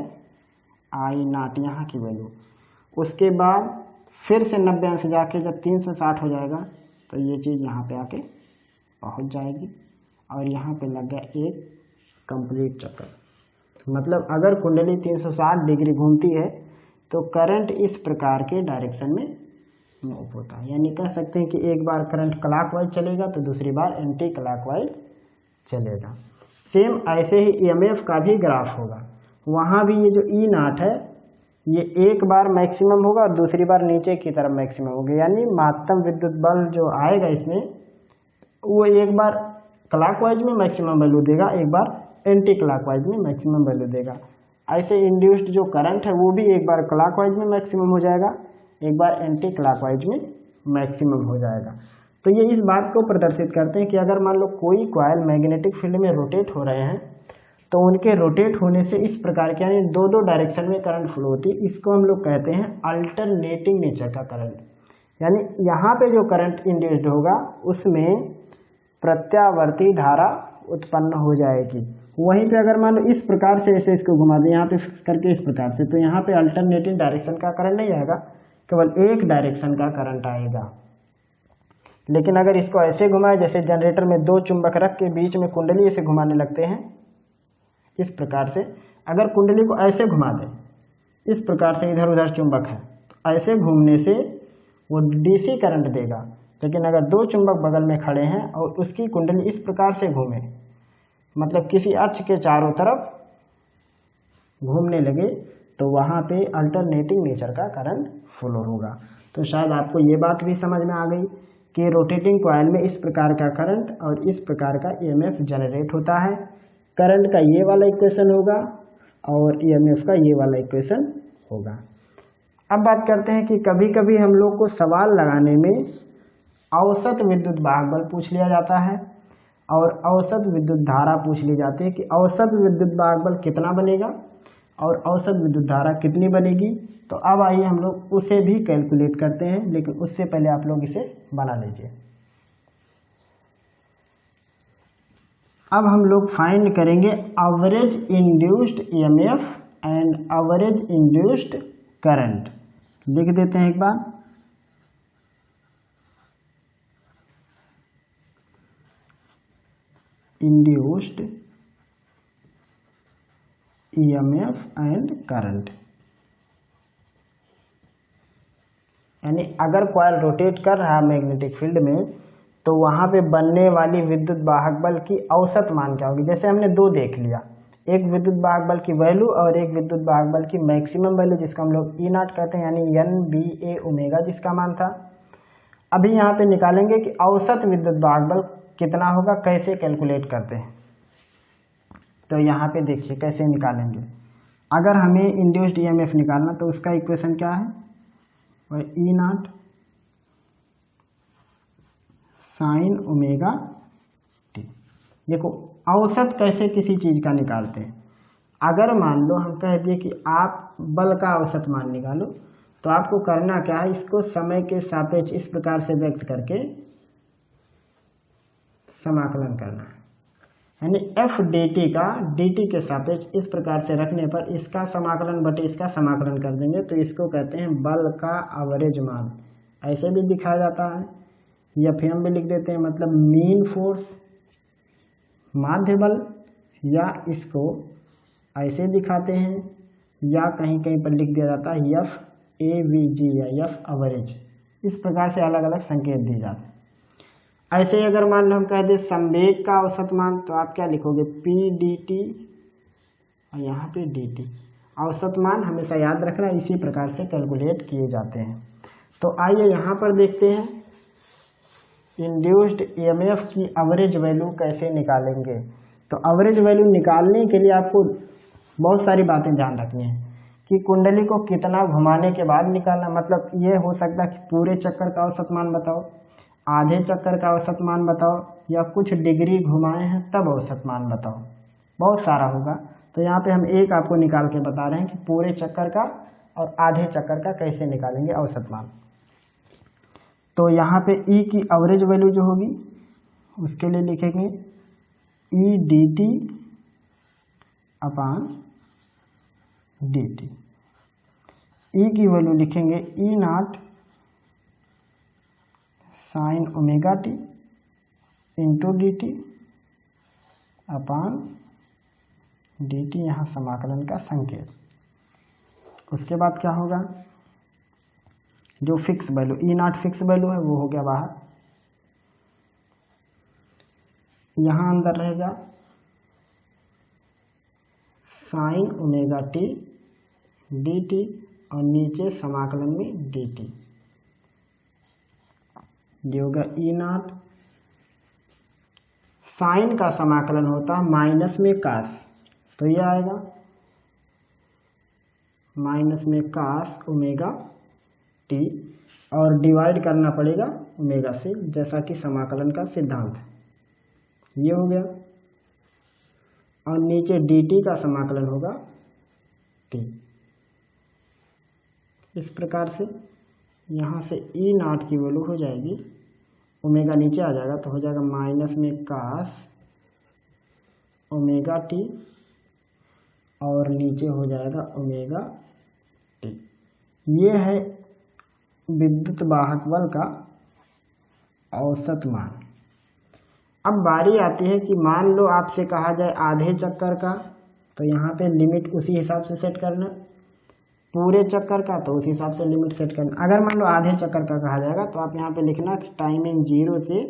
I0 यहाँ की वैल्यू। उसके बाद फिर से 90 अंश जाके जब 360 हो जाएगा तो ये चीज़ यहाँ पे आके पहुँच जाएगी, और यहाँ पे लग गया एक कंप्लीट चक्कर। मतलब अगर कुंडली 360 डिग्री घूमती है तो करंट इस प्रकार के डायरेक्शन में मूव होता है। यानी कह सकते हैं कि एक बार करंट क्लॉकवाइज चलेगा तो दूसरी बार एंटी क्लॉकवाइज चलेगा। सेम ऐसे ही ईएमएफ का भी ग्राफ होगा। वहाँ भी ये जो E0 है ये एक बार मैक्सिमम होगा और दूसरी बार नीचे की तरफ मैक्सिमम होगा। यानी महत्तम विद्युत बल जो आएगा इसमें वो एक बार क्लॉकवाइज में मैक्सिमम वैल्यू देगा, एक बार एंटी क्लॉकवाइज में मैक्सिमम वैल्यू देगा। ऐसे इंड्यूस्ड जो करंट है वो भी एक बार क्लॉकवाइज में मैक्सिमम हो जाएगा, एक बार एंटी क्लॉकवाइज में मैक्सिमम हो जाएगा। तो ये इस बात को प्रदर्शित करते हैं कि अगर मान लो कोई कॉइल मैग्नेटिक फील्ड में रोटेट हो रहे हैं तो उनके रोटेट होने से इस प्रकार के यानी दो दो डायरेक्शन में करंट फ्लो होती है। इसको हम लोग कहते हैं अल्टरनेटिंग नेचर का करंट। यानी यहाँ पे जो करंट इंड्यूस्ड होगा उसमें प्रत्यावर्ती धारा उत्पन्न हो जाएगी। वहीं पे अगर मान लो इस प्रकार से ऐसे इसको घुमा दें यहाँ पे फिक्स करके इस प्रकार से, तो यहाँ पे अल्टरनेटिंग डायरेक्शन का करंट नहीं आएगा, केवल एक डायरेक्शन का करंट आएगा। लेकिन अगर इसको ऐसे घुमाए जैसे जनरेटर में दो चुंबक रख के बीच में कुंडली ऐसे घुमाने लगते हैं इस प्रकार से, अगर कुंडली को ऐसे घुमा दें इस प्रकार से, इधर उधर चुंबक है तो ऐसे घूमने से वो डीसी करंट देगा। लेकिन अगर दो चुंबक बगल में खड़े हैं और उसकी कुंडली इस प्रकार से घूमे, मतलब किसी अक्ष के चारों तरफ घूमने लगे, तो वहाँ पे अल्टरनेटिंग नेचर का करंट फ्लो होगा। तो शायद आपको ये बात भी समझ में आ गई कि रोटेटिंग कॉइल में इस प्रकार का करंट और इस प्रकार का ईएमएफ जनरेट होता है। करंट का ये वाला इक्वेशन होगा और ईएमएफ का ये वाला इक्वेशन होगा। अब बात करते हैं कि कभी कभी हम लोग को सवाल लगाने में औसत विद्युत वाहक बल पूछ लिया जाता है और औसत विद्युत धारा पूछ ली जाती है कि औसत विद्युत वाहक बल कितना बनेगा और औसत विद्युत धारा कितनी बनेगी। तो अब आइए हम लोग उसे भी कैलकुलेट करते हैं, लेकिन उससे पहले आप लोग इसे बना लीजिए। अब हम लोग फाइंड करेंगे average induced EMF and average induced current. लिख देते हैं एक बार। इंड्यूस्ड ईएमएफ एंड करंट, यानी अगर कॉइल रोटेट कर रहा है मैग्नेटिक फील्ड में तो वहाँ पे बनने वाली विद्युत वाहक बल की औसत मान क्या होगी। जैसे हमने दो देख लिया, एक विद्युत वाहक बल की वैल्यू और एक विद्युत वाहक बल की मैक्सिमम वैल्यू, जिसको हम लोग E0 कहते हैं, यानी NBA ओमेगा जिसका मान था। अभी यहाँ पे निकालेंगे कि औसत विद्युत वाहक बल कितना होगा, कैसे कैलकुलेट करते हैं। तो यहाँ पे देखिए कैसे निकालेंगे। अगर हमें इंड्यूस्ड ईएमएफ निकालना तो उसका इक्वेशन क्या है, और E0 साइन ओमेगा टी। देखो औसत कैसे किसी चीज़ का निकालते हैं। अगर मान लो हम कह दिए कि आप बल का औसत मान निकालो, तो आपको करना क्या है, इसको समय के सापेक्ष इस प्रकार से व्यक्त करके समाकलन करना है। यानी एफ डी टी का डी टी के सापेक्ष इस प्रकार से रखने पर इसका समाकलन बटे इसका समाकलन कर देंगे, तो इसको कहते हैं बल का एवरेज मान। ऐसे भी दिखाया जाता है, या फिर हम भी लिख देते हैं, मतलब मीन फोर्स माध्य बल, या इसको ऐसे दिखाते हैं, या कहीं कहीं पर लिख दिया जाता है एफ ए वी जी या एफ एवरेज। इस प्रकार से अलग अलग संकेत दिए जाते हैं। ऐसे ही अगर मान लो हम कह दें संवेग का औसत मान, तो आप क्या लिखोगे, पी डी टी और यहाँ पे डी टी। औसत मान हमेशा याद रखना, इसी प्रकार से कैलकुलेट किए जाते हैं। तो आइए यहाँ पर देखते हैं इंड्यूस्ड ईएमएफ की एवरेज वैल्यू कैसे निकालेंगे। तो एवरेज वैल्यू निकालने के लिए आपको बहुत सारी बातें ध्यान रखनी है कि कुंडली को कितना घुमाने के बाद निकालना। मतलब ये हो सकता है कि पूरे चक्कर का औसत मान बताओ, आधे चक्कर का औसत मान बताओ, या कुछ डिग्री घुमाए हैं तब औसत मान बताओ, बहुत सारा होगा। तो यहाँ पे हम एक आपको निकाल के बता रहे हैं कि पूरे चक्कर का और आधे चक्कर का कैसे निकालेंगे औसत मान। तो यहाँ पे ई की एवरेज वैल्यू जो होगी उसके लिए लिखेंगे E D T upon D T. E की वैल्यू लिखेंगे E naught sine omega T into D T upon D T, यहाँ समाकलन का संकेत। उसके बाद क्या होगा, जो fix value E naught fix value है वो हो गया बाहर, यहाँ अंदर रहेगा sine omega T D T और नीचे समाकलन में डी टी। ये होगा ई नॉट, साइन का समाकलन होता है माइनस में कास, तो ये आएगा माइनस में कास ओमेगा टी, और डिवाइड करना पड़ेगा ओमेगा से, जैसा कि समाकलन का सिद्धांत है। ये हो गया, और नीचे डी टी का समाकलन होगा टी। इस प्रकार से यहाँ से ई नॉट की वैल्यू हो जाएगी, ओमेगा नीचे आ जाएगा तो हो जाएगा माइनस में कास ओमेगा टी, और नीचे हो जाएगा ओमेगा टी। ये है विद्युत वाहक बल का औसत मान। अब बारी आती है कि मान लो आपसे कहा जाए आधे चक्कर का, तो यहाँ पे लिमिट उसी हिसाब से सेट करना, पूरे चक्कर का तो उस हिसाब से लिमिट सेट करना। अगर मान लो आधे चक्कर का कहा जाएगा तो आप यहाँ पे लिखना कि टाइमिंग 0 से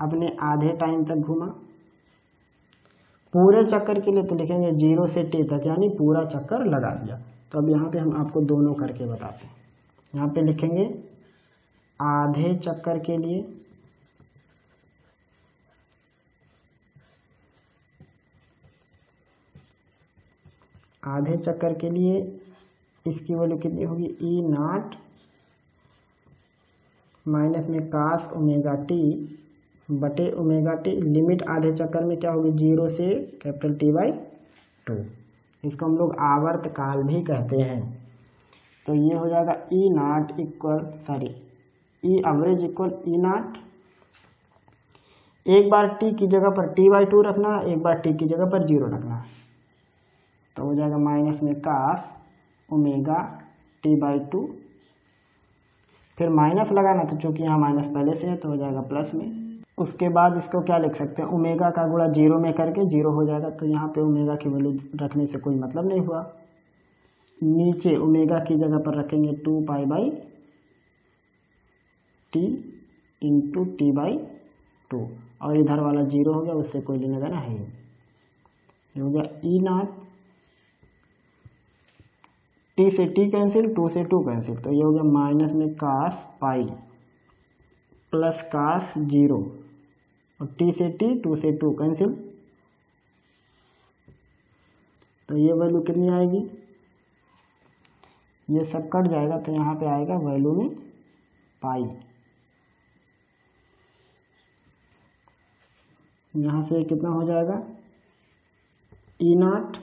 अपने आधे टाइम तक घूमा। पूरे चक्कर के लिए तो लिखेंगे 0 से t तक, यानी पूरा चक्कर लगा दिया। तो अब यहाँ पे हम आपको दोनों करके बताते हैं। यहाँ पे लिखेंगे आधे चक्कर के लिए इसकी वैल्यू कितनी होगी, ई नॉट माइनस में कास ओमेगा टी बटे ओमेगा टी, लिमिट आधे चक्कर में क्या होगी 0 से कैपिटल टी बाई 2। इसको हम लोग आवर्त काल भी कहते हैं। तो ये हो जाएगा E naught equal E average equal E naught, एक बार टी की जगह पर टी बाई 2 रखना, एक बार टी की जगह पर 0 रखना, तो हो जाएगा माइनस में कास ओमेगा टी बाई 2। फिर माइनस लगाना, तो चूंकि यहाँ माइनस पहले से है तो हो जाएगा प्लस में। उसके बाद इसको क्या लिख सकते हैं, ओमेगा का गुणा 0 में करके 0 हो जाएगा। तो यहाँ पे ओमेगा की वैल्यू रखने से कोई मतलब नहीं हुआ। नीचे ओमेगा की जगह पर रखेंगे 2 pi by T into T by 2, और इधर वाला 0 हो गया, उससे कोई लेना देना है। ये हो गया ई नॉट, टी से टी कैंसिल, 2 से 2 कैंसिल, तो ये हो गया माइनस में कास पाई प्लस कास 0, और टी से टी 2 से 2 कैंसिल, तो ये वैल्यू कितनी आएगी, ये सब कट जाएगा तो यहाँ पे आएगा वैल्यू में पाई। यहाँ से कितना हो जाएगा, ई नॉट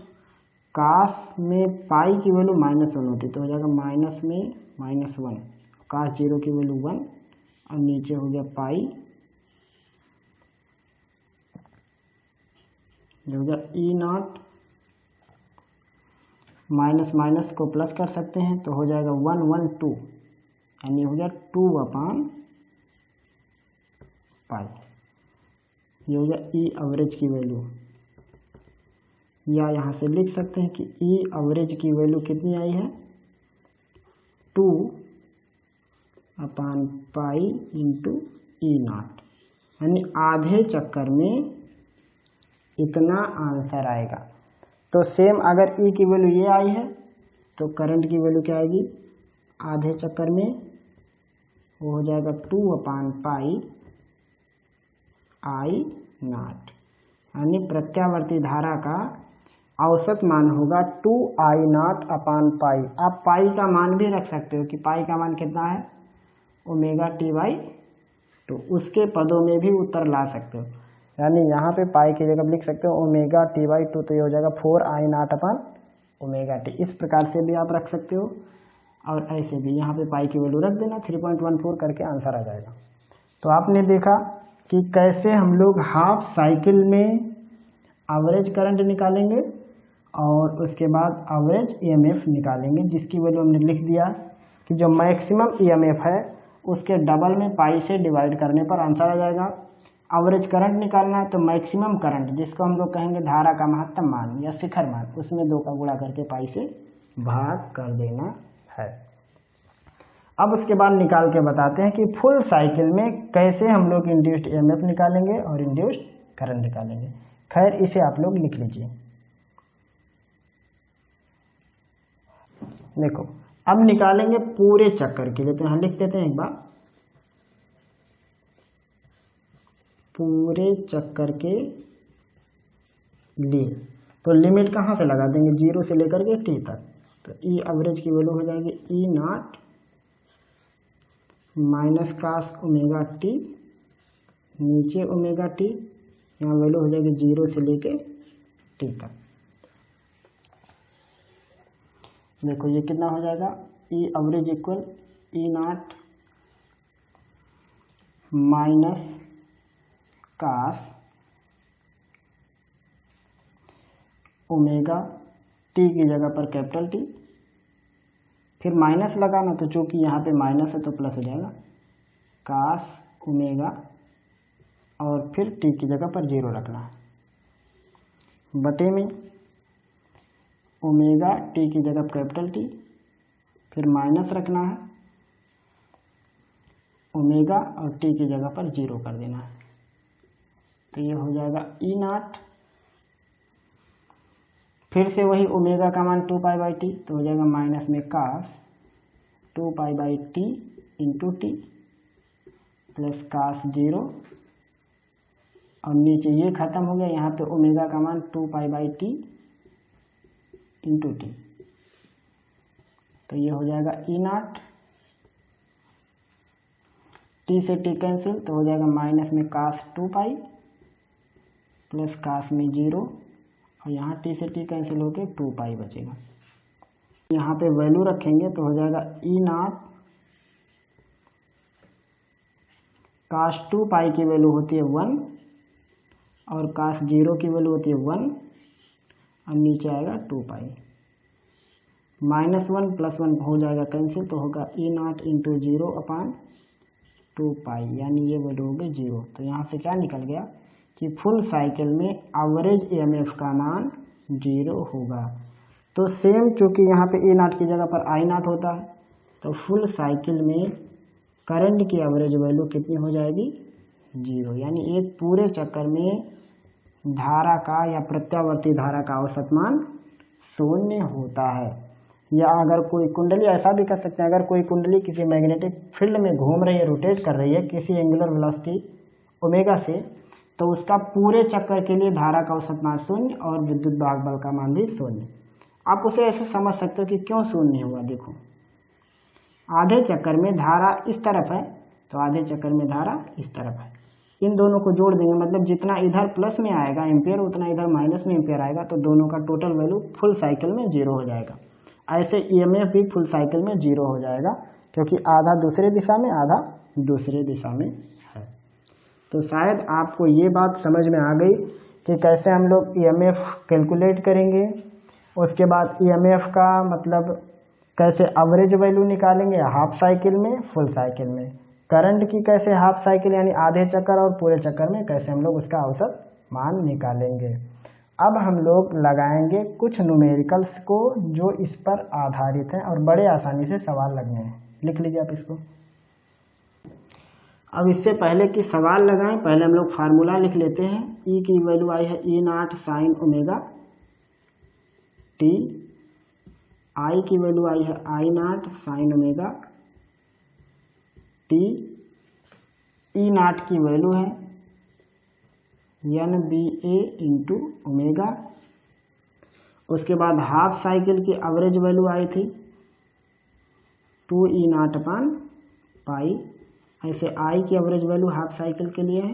कास में पाई की वैल्यू -1 होती, तो हो जाएगा माइनस में -1, cos 0 की वैल्यू 1 और नीचे हो गया पाई, हो गया E0, माइनस माइनस को प्लस कर सकते हैं तो हो जाएगा 1, 1, 2 यानी हो गया 2/पाई। ये हो गया ई एवरेज की वैल्यू, या यहाँ से लिख सकते हैं कि ई एवरेज की वैल्यू कितनी आई है 2/पाई इंटू E0, यानी आधे चक्कर में इतना आंसर आएगा। तो सेम अगर ई की वैल्यू ये आई है तो करंट की वैल्यू क्या आएगी आधे चक्कर में, वो हो जाएगा 2/पाई I0, यानी प्रत्यावर्ती धारा का औसत मान होगा 2I0/पाई। आप पाई का मान भी रख सकते हो कि पाई का मान कितना है ω/T/2, उसके पदों में भी उत्तर ला सकते हो, यानी यहाँ पे पाई की जगह लिख सकते हो ω/T/2, तो ये हो जाएगा 4I0/ω/T। इस प्रकार से भी आप रख सकते हो और ऐसे भी यहाँ पे पाई की वैल्यू रख देना, 3.14 करके आंसर आ जाएगा। तो आपने देखा कि कैसे हम लोग हाफ साइकिल में एवरेज करंट निकालेंगे और उसके बाद एवरेज ईएमएफ निकालेंगे, जिसकी वैल्यू हमने लिख दिया कि जो मैक्सिमम ईएमएफ है उसके डबल में पाई से डिवाइड करने पर आंसर आ जाएगा। एवरेज करंट निकालना है तो मैक्सिमम करंट, जिसको हम लोग कहेंगे धारा का महत्तम मान या शिखर मान, उसमें 2 का गुणा करके पाई से भाग कर देना है। अब उसके बाद निकाल के बताते हैं कि फुल साइकिल में कैसे हम लोग इंड्यूस्ड ईएमएफ निकालेंगे और इंड्यूस्ड करंट निकालेंगे। खैर इसे आप लोग लिख लीजिए। देखो अब निकालेंगे पूरे चक्कर के लिए, तो यहाँ लिख देते हैं एक बार, पूरे चक्कर के लिए। तो लिमिट कहाँ पे लगा देंगे 0 से लेकर के t तक, तो ई एवरेज की वैल्यू हो जाएगी E0 माइनस cos ω/t, नीचे ω/t, यहाँ वैल्यू हो जाएगी 0 से लेके t तक। देखो ये कितना हो जाएगा E average equal E0 minus cos ω/t की जगह पर कैपिटल T, फिर माइनस लगाना, तो चूंकि यहाँ पे माइनस है तो प्लस हो जाएगा cos ω, और फिर t की जगह पर 0 रखना है, बटे में ω/t की जगह कैपिटल T, फिर माइनस रखना है ω और t की जगह पर 0 कर देना है, तो ये हो जाएगा E0, फिर से वही ω का मान 2π/t, तो हो जाएगा माइनस में cos 2π/t into t plus cos 0, और नीचे ये खत्म हो गया, यहाँ पे ω का मान 2π/t इंटू t, तो ये हो जाएगा E0, t से t कैंसिल, तो हो जाएगा माइनस में cos 2π प्लस cos में 0, और यहाँ t से t कैंसिल होके 2π बचेगा। यहाँ पे वैल्यू रखेंगे तो हो जाएगा E0 cos 2π की वैल्यू होती है 1 और cos 0 की वैल्यू होती है 1, और नीचे आएगा 2π, -1 + 1 हो जाएगा कैंसिल, तो होगा E0 इंटू 0/2π, यानी ये वैल्यू हो गई 0। तो यहाँ से क्या निकल गया कि फुल साइकिल में एवरेज ईएमएफ का मान 0 होगा। तो सेम चूँकि यहाँ पे E0 की जगह पर I0 होता है, तो फुल साइकिल में करंट की एवरेज वैल्यू कितनी हो जाएगी 0, यानी एक पूरे चक्कर में धारा का या प्रत्यावर्ती धारा का औसत मान 0 होता है। या अगर कोई कुंडली, ऐसा भी कर सकते हैं, अगर कोई कुंडली किसी मैग्नेटिक फील्ड में घूम रही है, रोटेट कर रही है किसी एंगुलर वेलोसिटी ω से, तो उसका पूरे चक्कर के लिए धारा का औसत मान 0 और विद्युत भाग बल का मान भी 0। आप उसे ऐसे समझ सकते हो कि क्यों 0 हुआ। देखो आधे चक्कर में धारा इस तरफ है, तो आधे चक्कर में धारा इस तरफ है, इन दोनों को जोड़ देंगे, मतलब जितना इधर प्लस में आएगा एम्पियर उतना इधर माइनस में एम्पियर आएगा, तो दोनों का टोटल वैल्यू फुल साइकिल में 0 हो जाएगा। ऐसे ईएमएफ भी फुल साइकिल में 0 हो जाएगा। क्योंकि आधा दूसरे दिशा में आधा दूसरे दिशा में है। तो शायद आपको ये बात समझ में आ गई कि कैसे हम लोग EMF कैलकुलेट करेंगे। उसके बाद EMF का मतलब कैसे एवरेज वैल्यू निकालेंगे हाफ साइकिल में, फुल साइकिल में। करंट की कैसे हाफ साइकिल यानी आधे चक्कर और पूरे चक्कर में कैसे हम लोग उसका औसत मान निकालेंगे। अब हम लोग लगाएंगे कुछ न्यूमेरिकल्स को जो इस पर आधारित हैं और बड़े आसानी से सवाल लगने हैं। लिख लीजिए आप इसको। अब इससे पहले कि सवाल लगाएं पहले हम लोग फार्मूला लिख लेते हैं। E की वैल्यू आई है E0 sine omega t, I की वैल्यू आई है I0 sine omega t, E0 की वैल्यू है NBA इंटू ओमेगा। उसके बाद हाफ साइकिल की एवरेज वैल्यू आई थी 2E0 अपान पाई। ऐसे I की एवरेज वैल्यू हाफ साइकिल के लिए है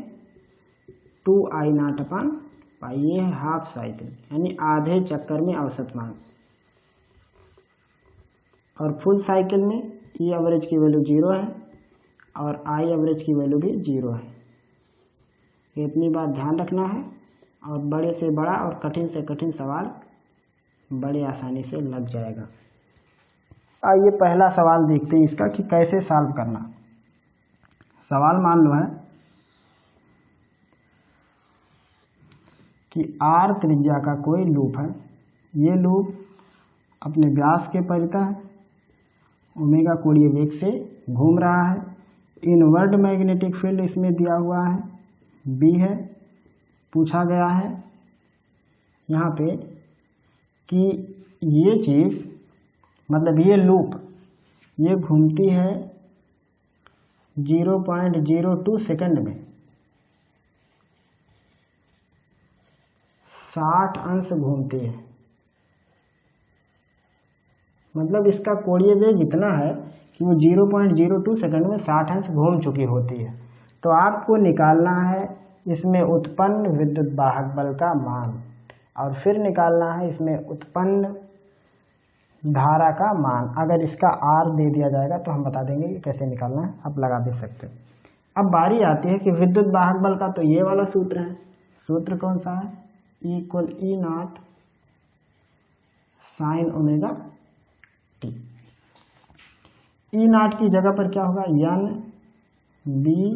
2I0 अपान पाई। ये है हाफ साइकिल यानी आधे चक्कर में औसत मान। और फुल साइकिल में E एवरेज की वैल्यू 0 है और I एवरेज की वैल्यू भी 0 है। इतनी बात ध्यान रखना है और बड़े से बड़ा और कठिन से कठिन सवाल बड़े आसानी से लग जाएगा। आइए पहला सवाल देखते हैं इसका कि कैसे सॉल्व करना। सवाल मान लो है कि R त्रिज्या का कोई लूप है। ये लूप अपने व्यास के परितः ओमेगा कोणीय वेग से घूम रहा है। इनवर्ड मैग्नेटिक फील्ड इसमें दिया हुआ है B है। पूछा गया है यहाँ पे कि ये चीज़ मतलब ये लूप ये घूमती है 0.02 सेकंड में 60 अंश घूमती है। मतलब इसका कोणीय वेग इतना है कि वो 0.02 सेकंड में 60 अंश घूम चुकी होती है। तो आपको निकालना है इसमें उत्पन्न विद्युत वाहक बल का मान और फिर निकालना है इसमें उत्पन्न धारा का मान। अगर इसका R दे दिया जाएगा तो हम बता देंगे कि कैसे निकालना है, आप लगा भी सकते हो। अब बारी आती है कि विद्युत वाहक बल का, तो ये वाला सूत्र है। सूत्र कौन सा है? E = E0 sine omega t। E0 की जगह पर क्या होगा? NBA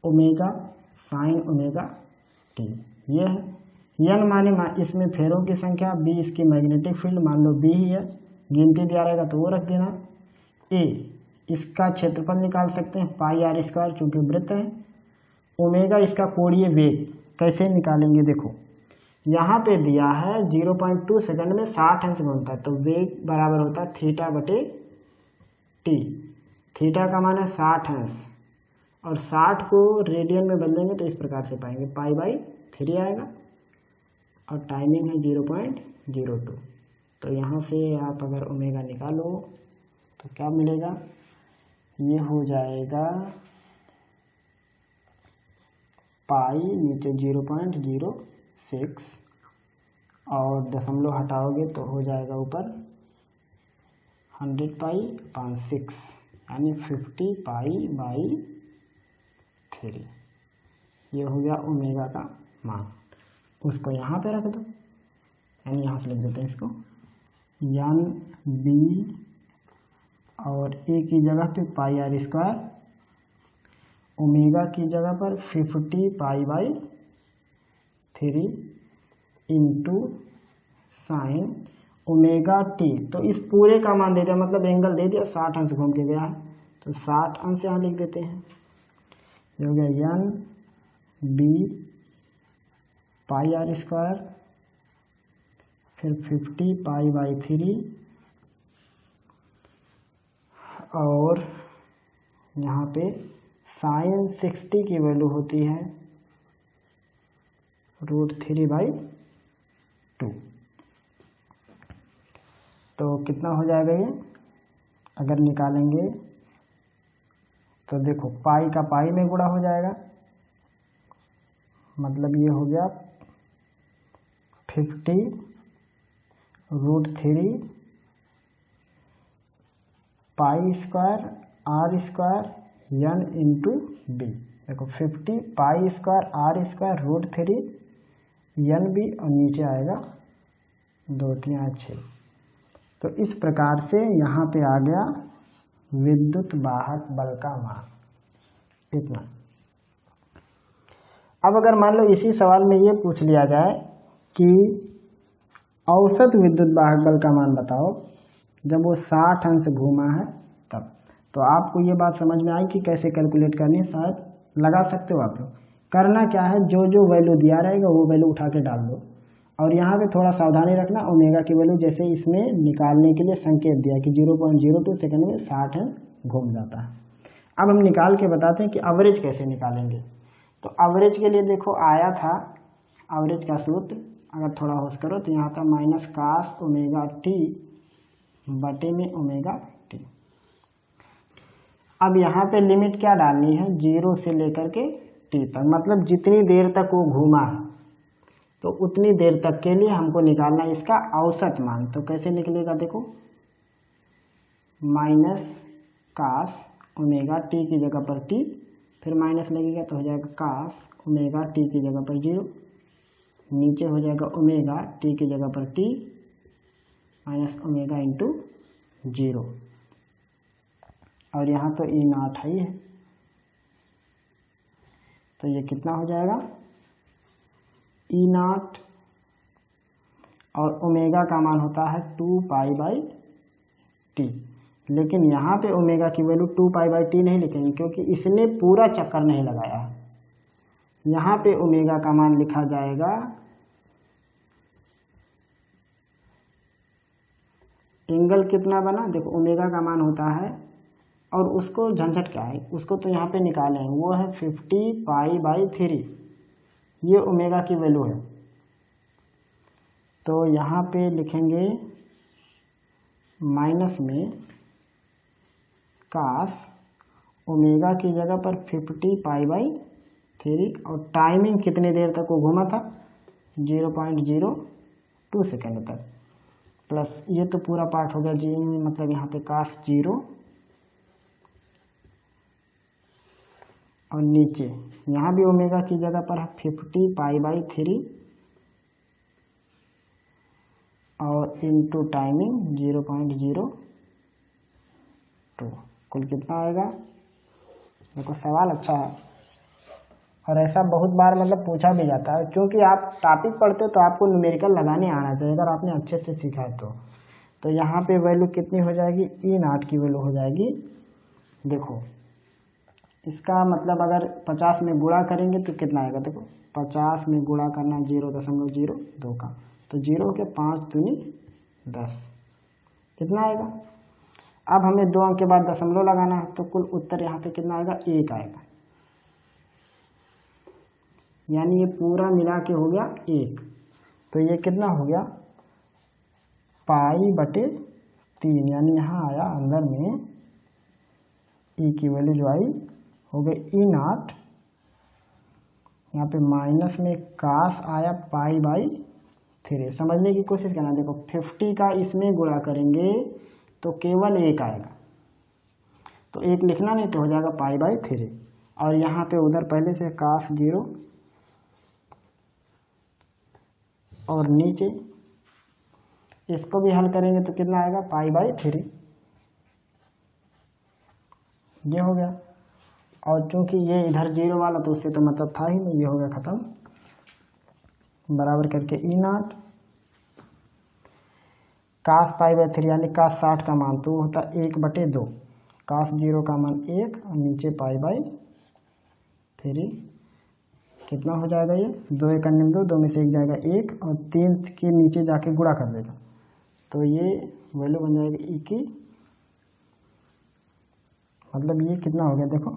omega sine omega t। ये है n माने इसमें फेरों की संख्या, B इसकी मैग्नेटिक फील्ड, मान लो B ही है, गिनती दिया रहेगा तो वो रख देना। A इसका क्षेत्रफल निकाल सकते हैं πr², चूंकि वृत्त है। ओमेगा इसका कोणीय वेग कैसे निकालेंगे? देखो यहाँ पे दिया है 0.2 सेकंड में 60 अंश घूमता है, तो वेग बराबर होता है θ/t। थीटा का मान है 60 अंश और 60 को रेडियन में बदलेंगे तो इस प्रकार से पाएंगे π/3 आएगा और टाइमिंग है 0.02। तो यहाँ से आप अगर ओमेगा निकालो तो क्या मिलेगा? ये हो जाएगा पाई नीचे 0.06 और दशमलव हटाओगे तो हो जाएगा ऊपर 100π/6 यानी 50π/3। ये हो गया ओमेगा का मान। उसको यहाँ पे रख दो, यानी यहाँ से लिख देते हैं इसको NB और A की जगह पे πr², ओमेगा की जगह पर 50π/3 इंटू साइन ओमेगा t। तो इस पूरे का मान दे दिया, मतलब एंगल दे दिया, 60 अंश घूम के गया है तो 60 अंश यहाँ लिख देते हैं। ये हो गया NB πr² फिर 50π/3 और यहाँ पे साइन 60 की वैल्यू होती है √3/2। तो कितना हो जाएगा ये अगर निकालेंगे तो देखो पाई का पाई में गुणा हो जाएगा, मतलब ये हो गया 50 √3 pi square r square n into b. देखो 50 pi square r square root 3 n b और नीचे आएगा 2 3 6। तो इस प्रकार से यहाँ पे आ गया विद्युत वाहक बल का मान इतना। अब अगर मान लो इसी सवाल में ये पूछ लिया जाए कि औसत विद्युत वाहक बल का मान बताओ जब वो 60 अंश घूमा है तब, तो आपको ये बात समझ में आई कि कैसे कैलकुलेट करनी है। शायद लगा सकते हो आप लोग। करना क्या है, जो जो वैल्यू दिया रहेगा वो वैल्यू उठा के डाल दो, और यहाँ पे थोड़ा सावधानी रखना। ओमेगा की वैल्यू जैसे इसमें निकालने के लिए संकेत दिया कि 0.02 सेकंड में 60 अंश घूम जाता है। अब हम निकाल के बताते हैं कि एवरेज कैसे निकालेंगे। तो एवरेज के लिए देखो आया था एवरेज का सूत्र, अगर थोड़ा होश करो तो यहाँ था माइनस कास ओमेगा टी बटे में ओमेगा टी। अब यहाँ पे लिमिट क्या डालनी है, 0 से लेकर के टी तक, मतलब जितनी देर तक वो घूमा है तो उतनी देर तक के लिए हमको निकालना है इसका औसत मान। तो कैसे निकलेगा देखो, माइनस कास ओमेगा टी की जगह पर टी, फिर माइनस लगेगा तो हो जाएगा कास ओमेगा टी की जगह पर 0, नीचे हो जाएगा ओमेगा टी की जगह पर टी माइनस ओमेगा इंटू 0, और यहाँ तो ई नॉट है ही है, तो ये कितना हो जाएगा ई नॉट, और ओमेगा का मान होता है 2 पाई बाई टी। लेकिन यहाँ पे ओमेगा की वैल्यू 2 पाई बाई टी नहीं लिखेंगे क्योंकि इसने पूरा चक्कर नहीं लगाया है। यहाँ पे ओमेगा का मान लिखा जाएगा एंगल कितना बना, देखो ओमेगा का मान होता है, और उसको झंझट क्या है, उसको तो यहाँ पे निकाले हैं, वो है 50 पाई बाई 3, ये ओमेगा की वैल्यू है। तो यहाँ पे लिखेंगे माइनस में कास ओमेगा की जगह पर 50 पाई बाई 3, और टाइमिंग कितनी देर तक वो घूमा था 0.02 सेकेंड तक, प्लस ये तो पूरा पार्ट हो गया जी, मतलब यहाँ पे कास 0, और नीचे यहाँ भी ओमेगा की जगह पर है 50 पाई बाई 3 और इनटू टाइमिंग 0.02, कुल कितना आएगा। देखो सवाल अच्छा है, और ऐसा बहुत बार मतलब पूछा भी जाता है, क्योंकि आप टॉपिक पढ़ते हो तो आपको न्यूमेरिकल लगाने आना चाहिए अगर आपने अच्छे से सीखा है तो यहाँ पे वैल्यू कितनी हो जाएगी, ई नॉट की वैल्यू हो जाएगी। देखो इसका मतलब अगर 50 में गुणा करेंगे तो कितना आएगा, देखो 50 में गुणा करना 0.02 का, तो 0 के 5 दूनी 10, कितना आएगा। अब हमें 2 अंक के बाद दशमलव लगाना है, तो कुल उत्तर यहाँ पे कितना आएगा, 1 आएगा, यानी ये पूरा मिला के हो गया 1। तो ये कितना हो गया पाई बटे 3, यानी यहाँ आया अंदर में ई की वैल्यू जो आई हो गई ई नॉट, यहाँ पे माइनस में कास आया पाई बाई 3। समझने की कोशिश करना, देखो 50 का इसमें गुणा करेंगे तो केवल 1 आएगा, तो 1 लिखना नहीं तो हो जाएगा पाई बाई 3, और यहाँ पे उधर पहले से कास 0, और नीचे इसको भी हल करेंगे तो कितना आएगा पाई बाई 3, ये हो गया। और चूंकि ये इधर 0 वाला तो उससे तो मतलब था ही नहीं, ये हो गया खत्म, बराबर करके ई नॉट कास पाई बाई 3, यानी कास 60 का मान तो होता 1/2, कास 0 का मान 1 और नीचे पाई बाई 3, कितना हो जाएगा ये 2 1 2, 2 में से 1 जाएगा 1, और 3 के नीचे जाके गुणा कर देगा, तो ये वैल्यू बन जाएगी ई की, मतलब ये कितना हो गया देखो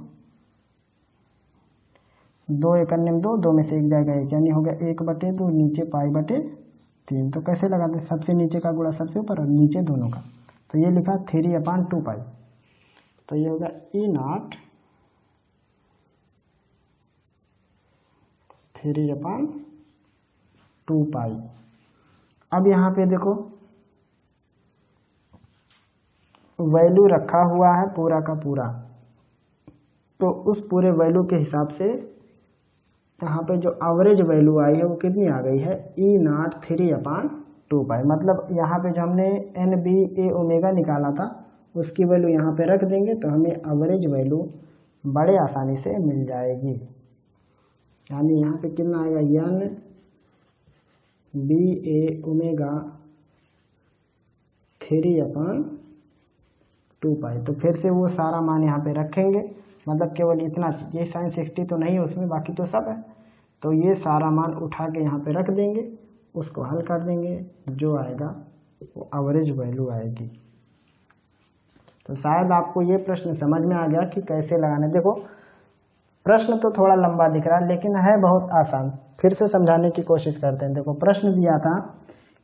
2 1 2, 2 में से 1 जाएगा 1, यानी हो गया 1/2, नीचे पाई बटे 3। तो कैसे लगाते, सबसे नीचे का गुणा सबसे ऊपर और नीचे दोनों का, तो ये लिखा 3/2 पाई, तो ये हो गया ई नॉट 3/2 पाई। अब यहाँ पे देखो वैल्यू रखा हुआ है पूरा का पूरा, तो उस पूरे वैल्यू के हिसाब से यहाँ पे जो एवरेज वैल्यू आई है वो कितनी आ गई है, E0 3/2π। मतलब यहाँ पे जो हमने NBA ओमेगा निकाला था उसकी वैल्यू यहाँ पे रख देंगे तो हमें एवरेज वैल्यू बड़े आसानी से मिल जाएगी। यानी यहाँ पे कितना आएगा, NBA ओमेगा 3/2π। तो फिर से वो सारा मान यहाँ पे रखेंगे, मतलब केवल इतना चीज़, ये sin 60 तो नहीं है उसमें, बाकी तो सब है। तो ये सारा मान उठा के यहाँ पे रख देंगे, उसको हल कर देंगे, जो आएगा वो एवरेज वैल्यू आएगी। तो शायद आपको ये प्रश्न समझ में आ गया कि कैसे लगाना। देखो प्रश्न तो थोड़ा लंबा दिख रहा है लेकिन है बहुत आसान। फिर से समझाने की कोशिश करते हैं। देखो प्रश्न दिया था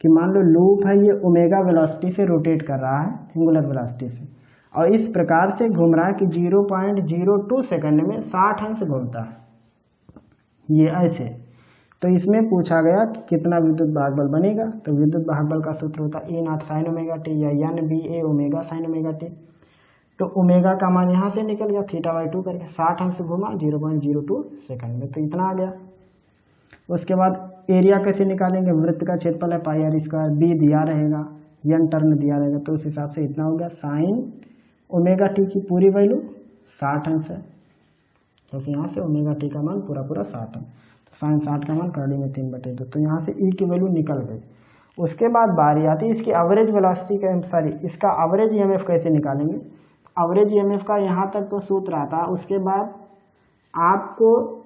कि मान लो लूप है, ये ओमेगा वेलोसिटी से रोटेट कर रहा है, एंगुलर वेलोसिटी से, और इस प्रकार से घूम रहा है कि 0.02 सेकंड में 60 अंश घूमता है, ये ऐसे। तो इसमें पूछा गया कि कितना विद्युत भागबल बनेगा। तो विद्युत भागबल का सूत्र होता है E0 sin ओमेगा t या NBA omega sin omega t। तो ओमेगा का मान यहाँ से निकल गया θ/2 करके, 60 अंश घुमा 0.02 सेकंड में, तो इतना आ गया। उसके बाद एरिया कैसे निकालेंगे, वृत्त का क्षेत्रफल है πr², b दिया रहेगा, n टर्न दिया रहेगा, तो उस हिसाब से इतना हो गया। साइन ओमेगा t की पूरी वैल्यू 60 अंश है, तो यहाँ से ओमेगा t का मान पूरा 60 अंश, साइन 60 का मान करड़ी में 3/2, तो यहाँ से E की वैल्यू निकल गई। उसके बाद बारी आती है इसकी एवरेज वेलोसिटी का, सॉरी इसका एवरेज EMF कैसे निकालेंगे। एवरेज EMF का यहाँ तक तो सूत्र आता है, उसके बाद आपको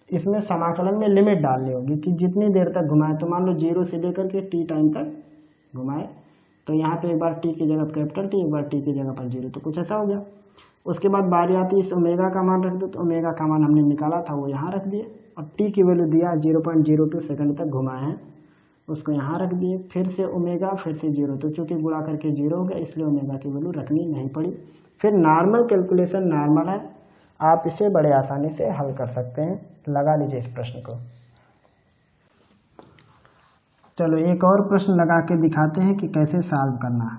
इसमें समाकलन में लिमिट डालनी होगी कि जितनी देर तक घुमाए। तो मान लो 0 से लेकर के t टाइम तक घुमाए, तो यहाँ पे एक बार t की जगह कैपिटल T, एक बार t की जगह पर 0, तो कुछ ऐसा हो गया। उसके बाद बारी आती है इस ओमेगा का मान रख दो, तो ओमेगा का मान हमने निकाला था वो यहाँ रख दिए, और t की वैल्यू दिया 0.02 सेकंड तक घुमाए हैं, उसको यहाँ रख दिए। फिर से ओमेगा, फिर से 0, तो चूँकि गुणा करके 0 हो गया इसलिए ओमेगा की वैल्यू रखनी नहीं पड़ी। फिर नॉर्मल कैलकुलेशन नॉर्मल है, आप इसे बड़े आसानी से हल कर सकते हैं। लगा लीजिए इस प्रश्न को। चलो एक और प्रश्न लगा के दिखाते हैं कि कैसे सॉल्व करना है।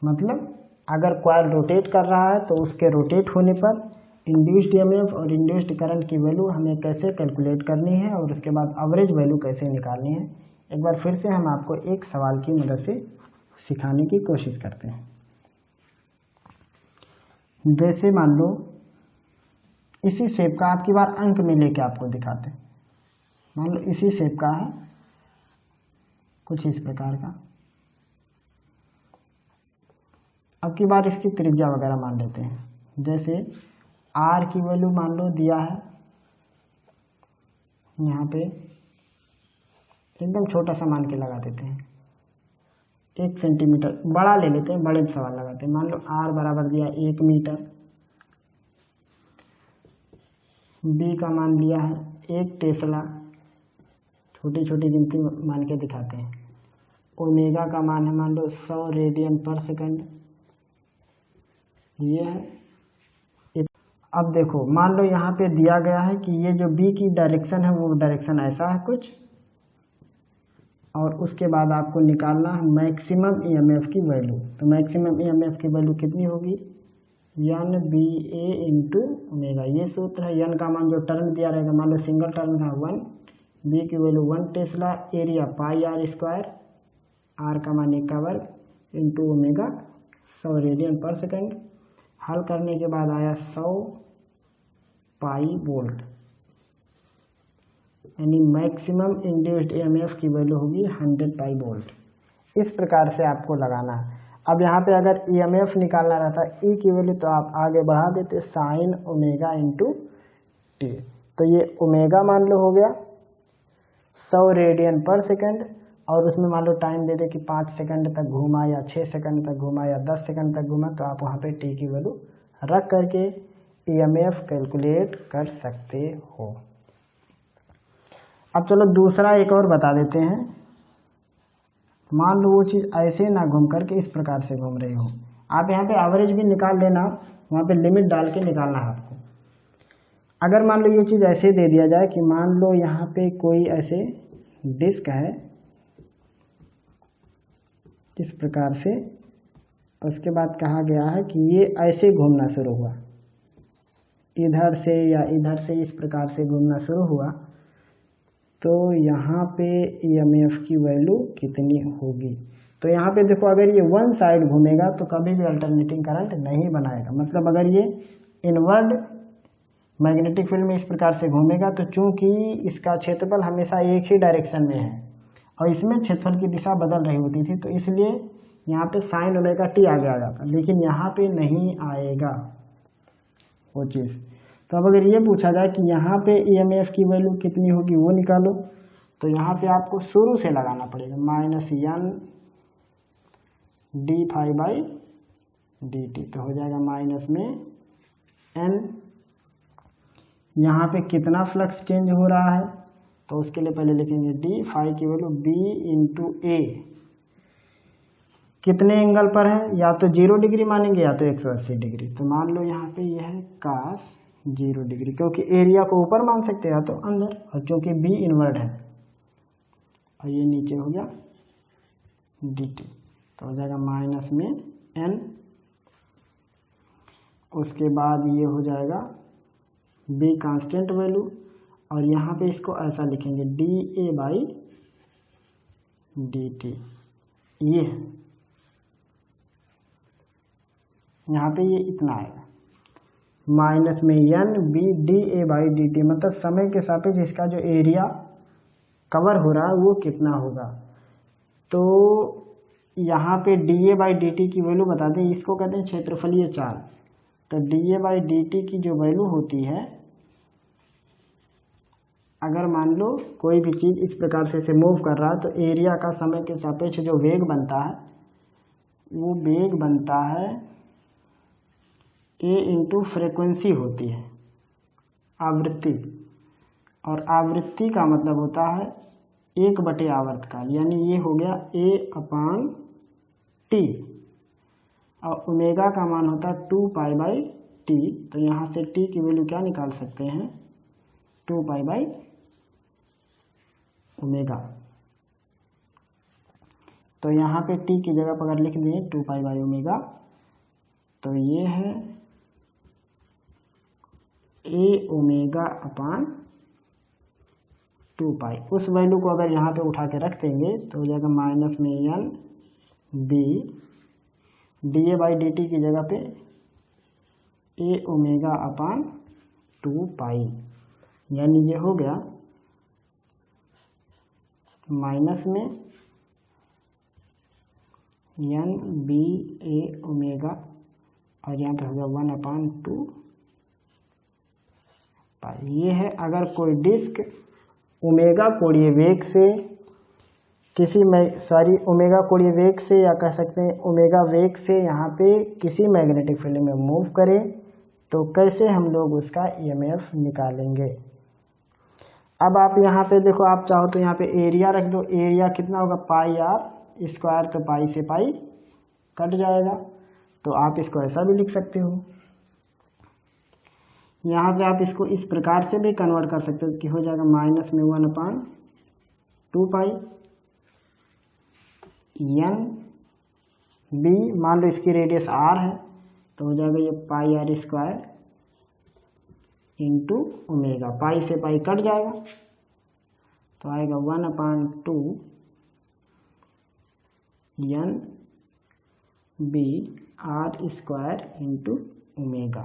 मतलब अगर कॉइल रोटेट कर रहा है तो उसके रोटेट होने पर इंड्यूस्ड EMF और इंड्यूस्ड करंट की वैल्यू हमें कैसे कैलकुलेट करनी है, और उसके बाद एवरेज वैल्यू कैसे निकालनी है। एक बार फिर से हम आपको एक सवाल की मदद से सिखाने की कोशिश करते हैं। जैसे मान लो इसी शेप का, आपकी बार अंक में लेके आपको दिखाते हैं। मान लो इसी शेप का है, कुछ इस प्रकार का। अब की बार इसकी त्रिज्या वगैरह मान लेते हैं। जैसे R की वैल्यू मान लो दिया है यहाँ पे, एकदम छोटा सा मान के लगा देते हैं, 1 सेंटीमीटर, बड़ा ले लेते हैं, बड़े सवाल लगाते हैं। मान लो R बराबर दिया 1 मीटर, B का मान लिया है 1 टेस्ला, छोटी छोटी गिनती मान के दिखाते हैं। ओमेगा का मान है मान लो 100 रेडियन पर सेकंड, ये है। अब देखो मान लो यहाँ पे दिया गया है कि ये जो B की डायरेक्शन है वो डायरेक्शन ऐसा है कुछ, और उसके बाद आपको निकालना है मैक्सिमम EMF की वैल्यू। तो मैक्सिमम EMF की वैल्यू कितनी होगी, NBA इंटू ओमेगा, ये सूत्र है। N का मान जो टर्न दिया रहेगा, मान लो सिंगल टर्न का 1, B की value 1 Tesla, area πr², R का मान 1 का वर्ग इंटू ओमेगा 100 रेडियन पर सेकंड। हल करने के बाद आया 100 पाई वोल्ट, यानी मैक्सिमम इंड्यूस्ड EMF की वैल्यू होगी 100 पाई वोल्ट। इस प्रकार से आपको लगाना है। अब यहाँ पे अगर EMF निकालना रहता E की वैल्यू, तो आप आगे बढ़ा देते साइन ओमेगा इंटू टी। तो ये ओमेगा मान लो हो गया 100 रेडियन पर सेकंड, और उसमें मान लो टाइम दे दे कि 5 सेकंड तक घूमा या 6 सेकंड तक घूमा या 10 सेकंड तक घूमा, तो आप वहाँ पे टी की वैल्यू रख करके EMF कैलकुलेट कर सकते हो। अब चलो दूसरा एक और बता देते हैं। मान लो वो चीज़ ऐसे ना घूम करके इस प्रकार से घूम रही हो, आप यहाँ पे एवरेज भी निकाल लेना, वहाँ पे लिमिट डाल के निकालना है आपको। अगर मान लो ये चीज़ ऐसे दे दिया जाए कि मान लो यहाँ पे कोई ऐसे डिस्क है इस प्रकार से, उसके बाद कहा गया है कि ये ऐसे घूमना शुरू हुआ, इधर से या इधर से इस प्रकार से घूमना शुरू हुआ, तो यहाँ पे EMF की वैल्यू कितनी होगी। तो यहाँ पे देखो अगर ये वन साइड घूमेगा तो कभी भी अल्टरनेटिंग करंट नहीं बनाएगा। मतलब अगर ये इनवर्ड मैग्नेटिक फील्ड में इस प्रकार से घूमेगा तो चूंकि इसका क्षेत्रफल हमेशा एक ही डायरेक्शन में है और इसमें क्षेत्रफल की दिशा बदल रही होती थी, तो इसलिए यहाँ पे साइन ओमेगा टी आगे आ जाता, लेकिन यहाँ पे नहीं आएगा वो चीज़। तो अब अगर ये पूछा जाए कि यहाँ पे EMF की वैल्यू कितनी होगी वो निकालो, तो यहाँ पे आपको शुरू से लगाना पड़ेगा -n d∅dt, तो हो जाएगा माइनस में n। यहाँ पे कितना फ्लक्स चेंज हो रहा है, तो उसके लिए पहले लिखेंगे d∅ की वैल्यू b × a। कितने एंगल पर है, या तो 0 डिग्री मानेंगे या तो 180 डिग्री। तो मान लो यहाँ पे यह है cos 0 डिग्री, क्योंकि एरिया को ऊपर मान सकते हैं या तो अंदर, और क्योंकि b इनवर्ड है और ये नीचे हो गया dt, तो हो जाएगा माइनस में n। उसके बाद ये हो जाएगा b कांस्टेंट वैल्यू, और यहाँ पे इसको ऐसा लिखेंगे dA/dt। ये यहाँ पे ये इतना आएगा माइनस में n b dA/dt, मतलब समय के सापेक्ष इसका जो एरिया कवर हो रहा है वो कितना होगा। तो यहाँ पे dA/dt की वैल्यू बता दें, इसको कहते हैं क्षेत्रफलीय चाल। तो dA/dt की जो वैल्यू होती है, अगर मान लो कोई भी चीज़ इस प्रकार से मूव कर रहा है तो एरिया का समय के सापेक्ष जो वेग बनता है वो वेग बनता है a × फ्रीक्वेंसी होती है, आवृत्ति, और आवृत्ति का मतलब होता है 1/, आवर्तकाल, यानी ये हो गया A/T, और ओमेगा का मान होता है 2π/T। तो यहाँ से T की वैल्यू क्या निकाल सकते हैं, 2π/ω। तो यहाँ पे T की जगह पर अगर लिख दें 2π/ω, तो ये है Aω/2π। उस वैल्यू को अगर यहाँ पे उठा के रख देंगे तो हो जाएगा माइनस में n b dA/dt की जगह पे Aω/2π, यानी ये हो गया माइनस में n b Aω, और यहाँ पे हो गया 1/2π। ये है अगर कोई डिस्क ओमेगा कोणीय वेग से ओमेगा कोणीय वेग से, या कह सकते हैं ओमेगा वेग से यहाँ पे किसी मैग्नेटिक फील्ड में मूव करे, तो कैसे हम लोग उसका EMF निकालेंगे। अब आप यहाँ पे देखो, आप चाहो तो यहाँ पे एरिया रख दो। एरिया कितना होगा, πr², तो पाई से पाई कट जाएगा, तो आप इसको ऐसा भी लिख सकते हो। यहाँ से आप इसको इस प्रकार से भी कन्वर्ट कर सकते हो कि हो जाएगा माइनस में 1/2π n b, मान लो इसकी रेडियस r है, तो हो जाएगा ये πr² × ओमेगा, पाई से पाई कट जाएगा, तो आएगा 1/2 n b r² × ओमेगा।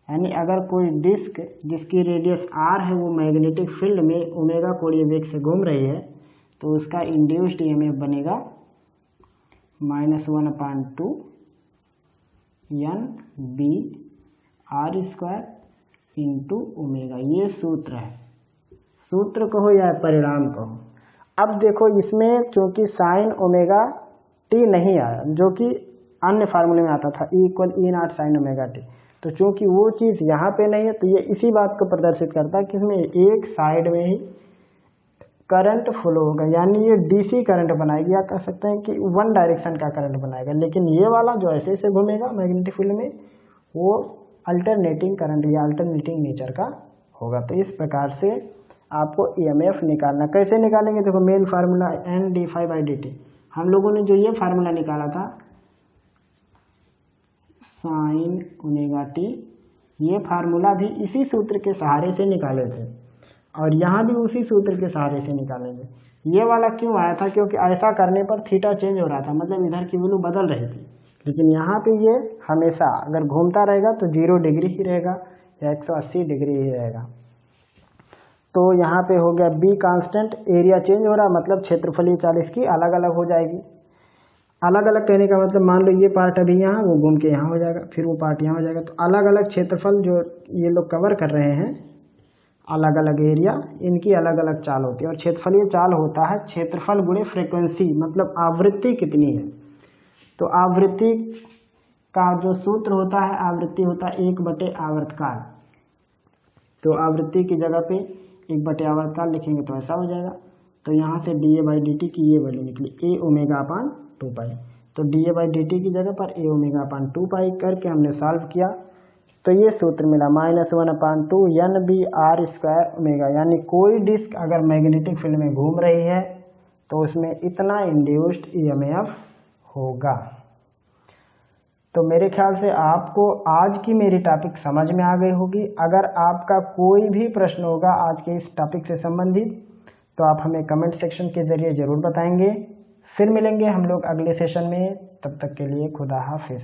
यानी अगर कोई डिस्क जिसकी रेडियस r है वो मैग्नेटिक फील्ड में ओमेगा कोणीय वेग से घूम रही है, तो उसका इंड्यूस्ड EMF बनेगा -1/2 n b r² × ओमेगा। ये सूत्र है, सूत्र कहो या परिणाम कहो। अब देखो इसमें चूँकि साइन ओमेगा t नहीं आया, जो कि अन्य फार्मूले में आता था E = E0 sin ωt, तो चूंकि वो चीज़ यहाँ पे नहीं है, तो ये इसी बात को प्रदर्शित करता है कि इसमें एक साइड में ही करंट फ्लो होगा, यानी ये DC करंट बनाएगी, या कह सकते हैं कि वन डायरेक्शन का करंट बनाएगा। लेकिन ये वाला जो ऐसे ऐसे घूमेगा मैग्नेटिक फील्ड में, वो अल्टरनेटिंग करंट या अल्टरनेटिंग नेचर का होगा। तो इस प्रकार से आपको EMF निकालना। कैसे निकालेंगे, देखो मेन फार्मूला n d∅/dt। हम लोगों ने जो ये फार्मूला निकाला था साइन ओमेगा टी। ये फार्मूला भी इसी सूत्र के सहारे से निकाले थे और यहाँ भी उसी सूत्र के सहारे से निकाले थे। ये वाला क्यों आया था? क्योंकि ऐसा करने पर थीटा चेंज हो रहा था, मतलब इधर की वैल्यू बदल रही थी। लेकिन यहाँ पे ये हमेशा अगर घूमता रहेगा तो 0 डिग्री ही रहेगा या 180 डिग्री ही रहेगा। तो यहाँ पे हो गया बी कांस्टेंट, एरिया चेंज हो रहा, मतलब क्षेत्रफलीय चाल इसकी अलग अलग हो जाएगी। अलग अलग कहने का मतलब मान लो ये पार्ट अभी यहाँ, वो घूम के यहाँ हो जाएगा, फिर वो पार्ट यहाँ हो जाएगा। तो अलग अलग क्षेत्रफल जो ये लोग कवर कर रहे हैं, अलग अलग एरिया, इनकी अलग अलग चाल होती है। और क्षेत्रफलीय चाल होता है क्षेत्रफल गुणे फ्रीक्वेंसी, मतलब आवृत्ति कितनी है। तो आवृत्ति का जो सूत्र होता है, आवृत्ति होता है 1 बटे आवर्तकाल। तो आवृत्ति की जगह पे 1 बटे आवर्तकाल लिखेंगे तो ऐसा हो जाएगा। तो यहाँ से dA/dt की ये वैल्यू निकली a ओमेगा अपान 2 पाई। तो dA/dt की जगह पर a ओमेगा अपान 2 पाई करके हमने सॉल्व किया तो ये सूत्र मिला -1/2 NBR² ओमेगा। यानी कोई डिस्क अगर मैग्नेटिक फील्ड में घूम रही है तो उसमें इतना इंड्यूस्ड EMF होगा। तो मेरे ख्याल से आपको आज की मेरी टॉपिक समझ में आ गई होगी। अगर आपका कोई भी प्रश्न होगा आज के इस टॉपिक से संबंधित तो आप हमें कमेंट सेक्शन के ज़रिए ज़रूर बताएंगे। फिर मिलेंगे हम लोग अगले सेशन में, तब तक के लिए खुदा हाफिज़।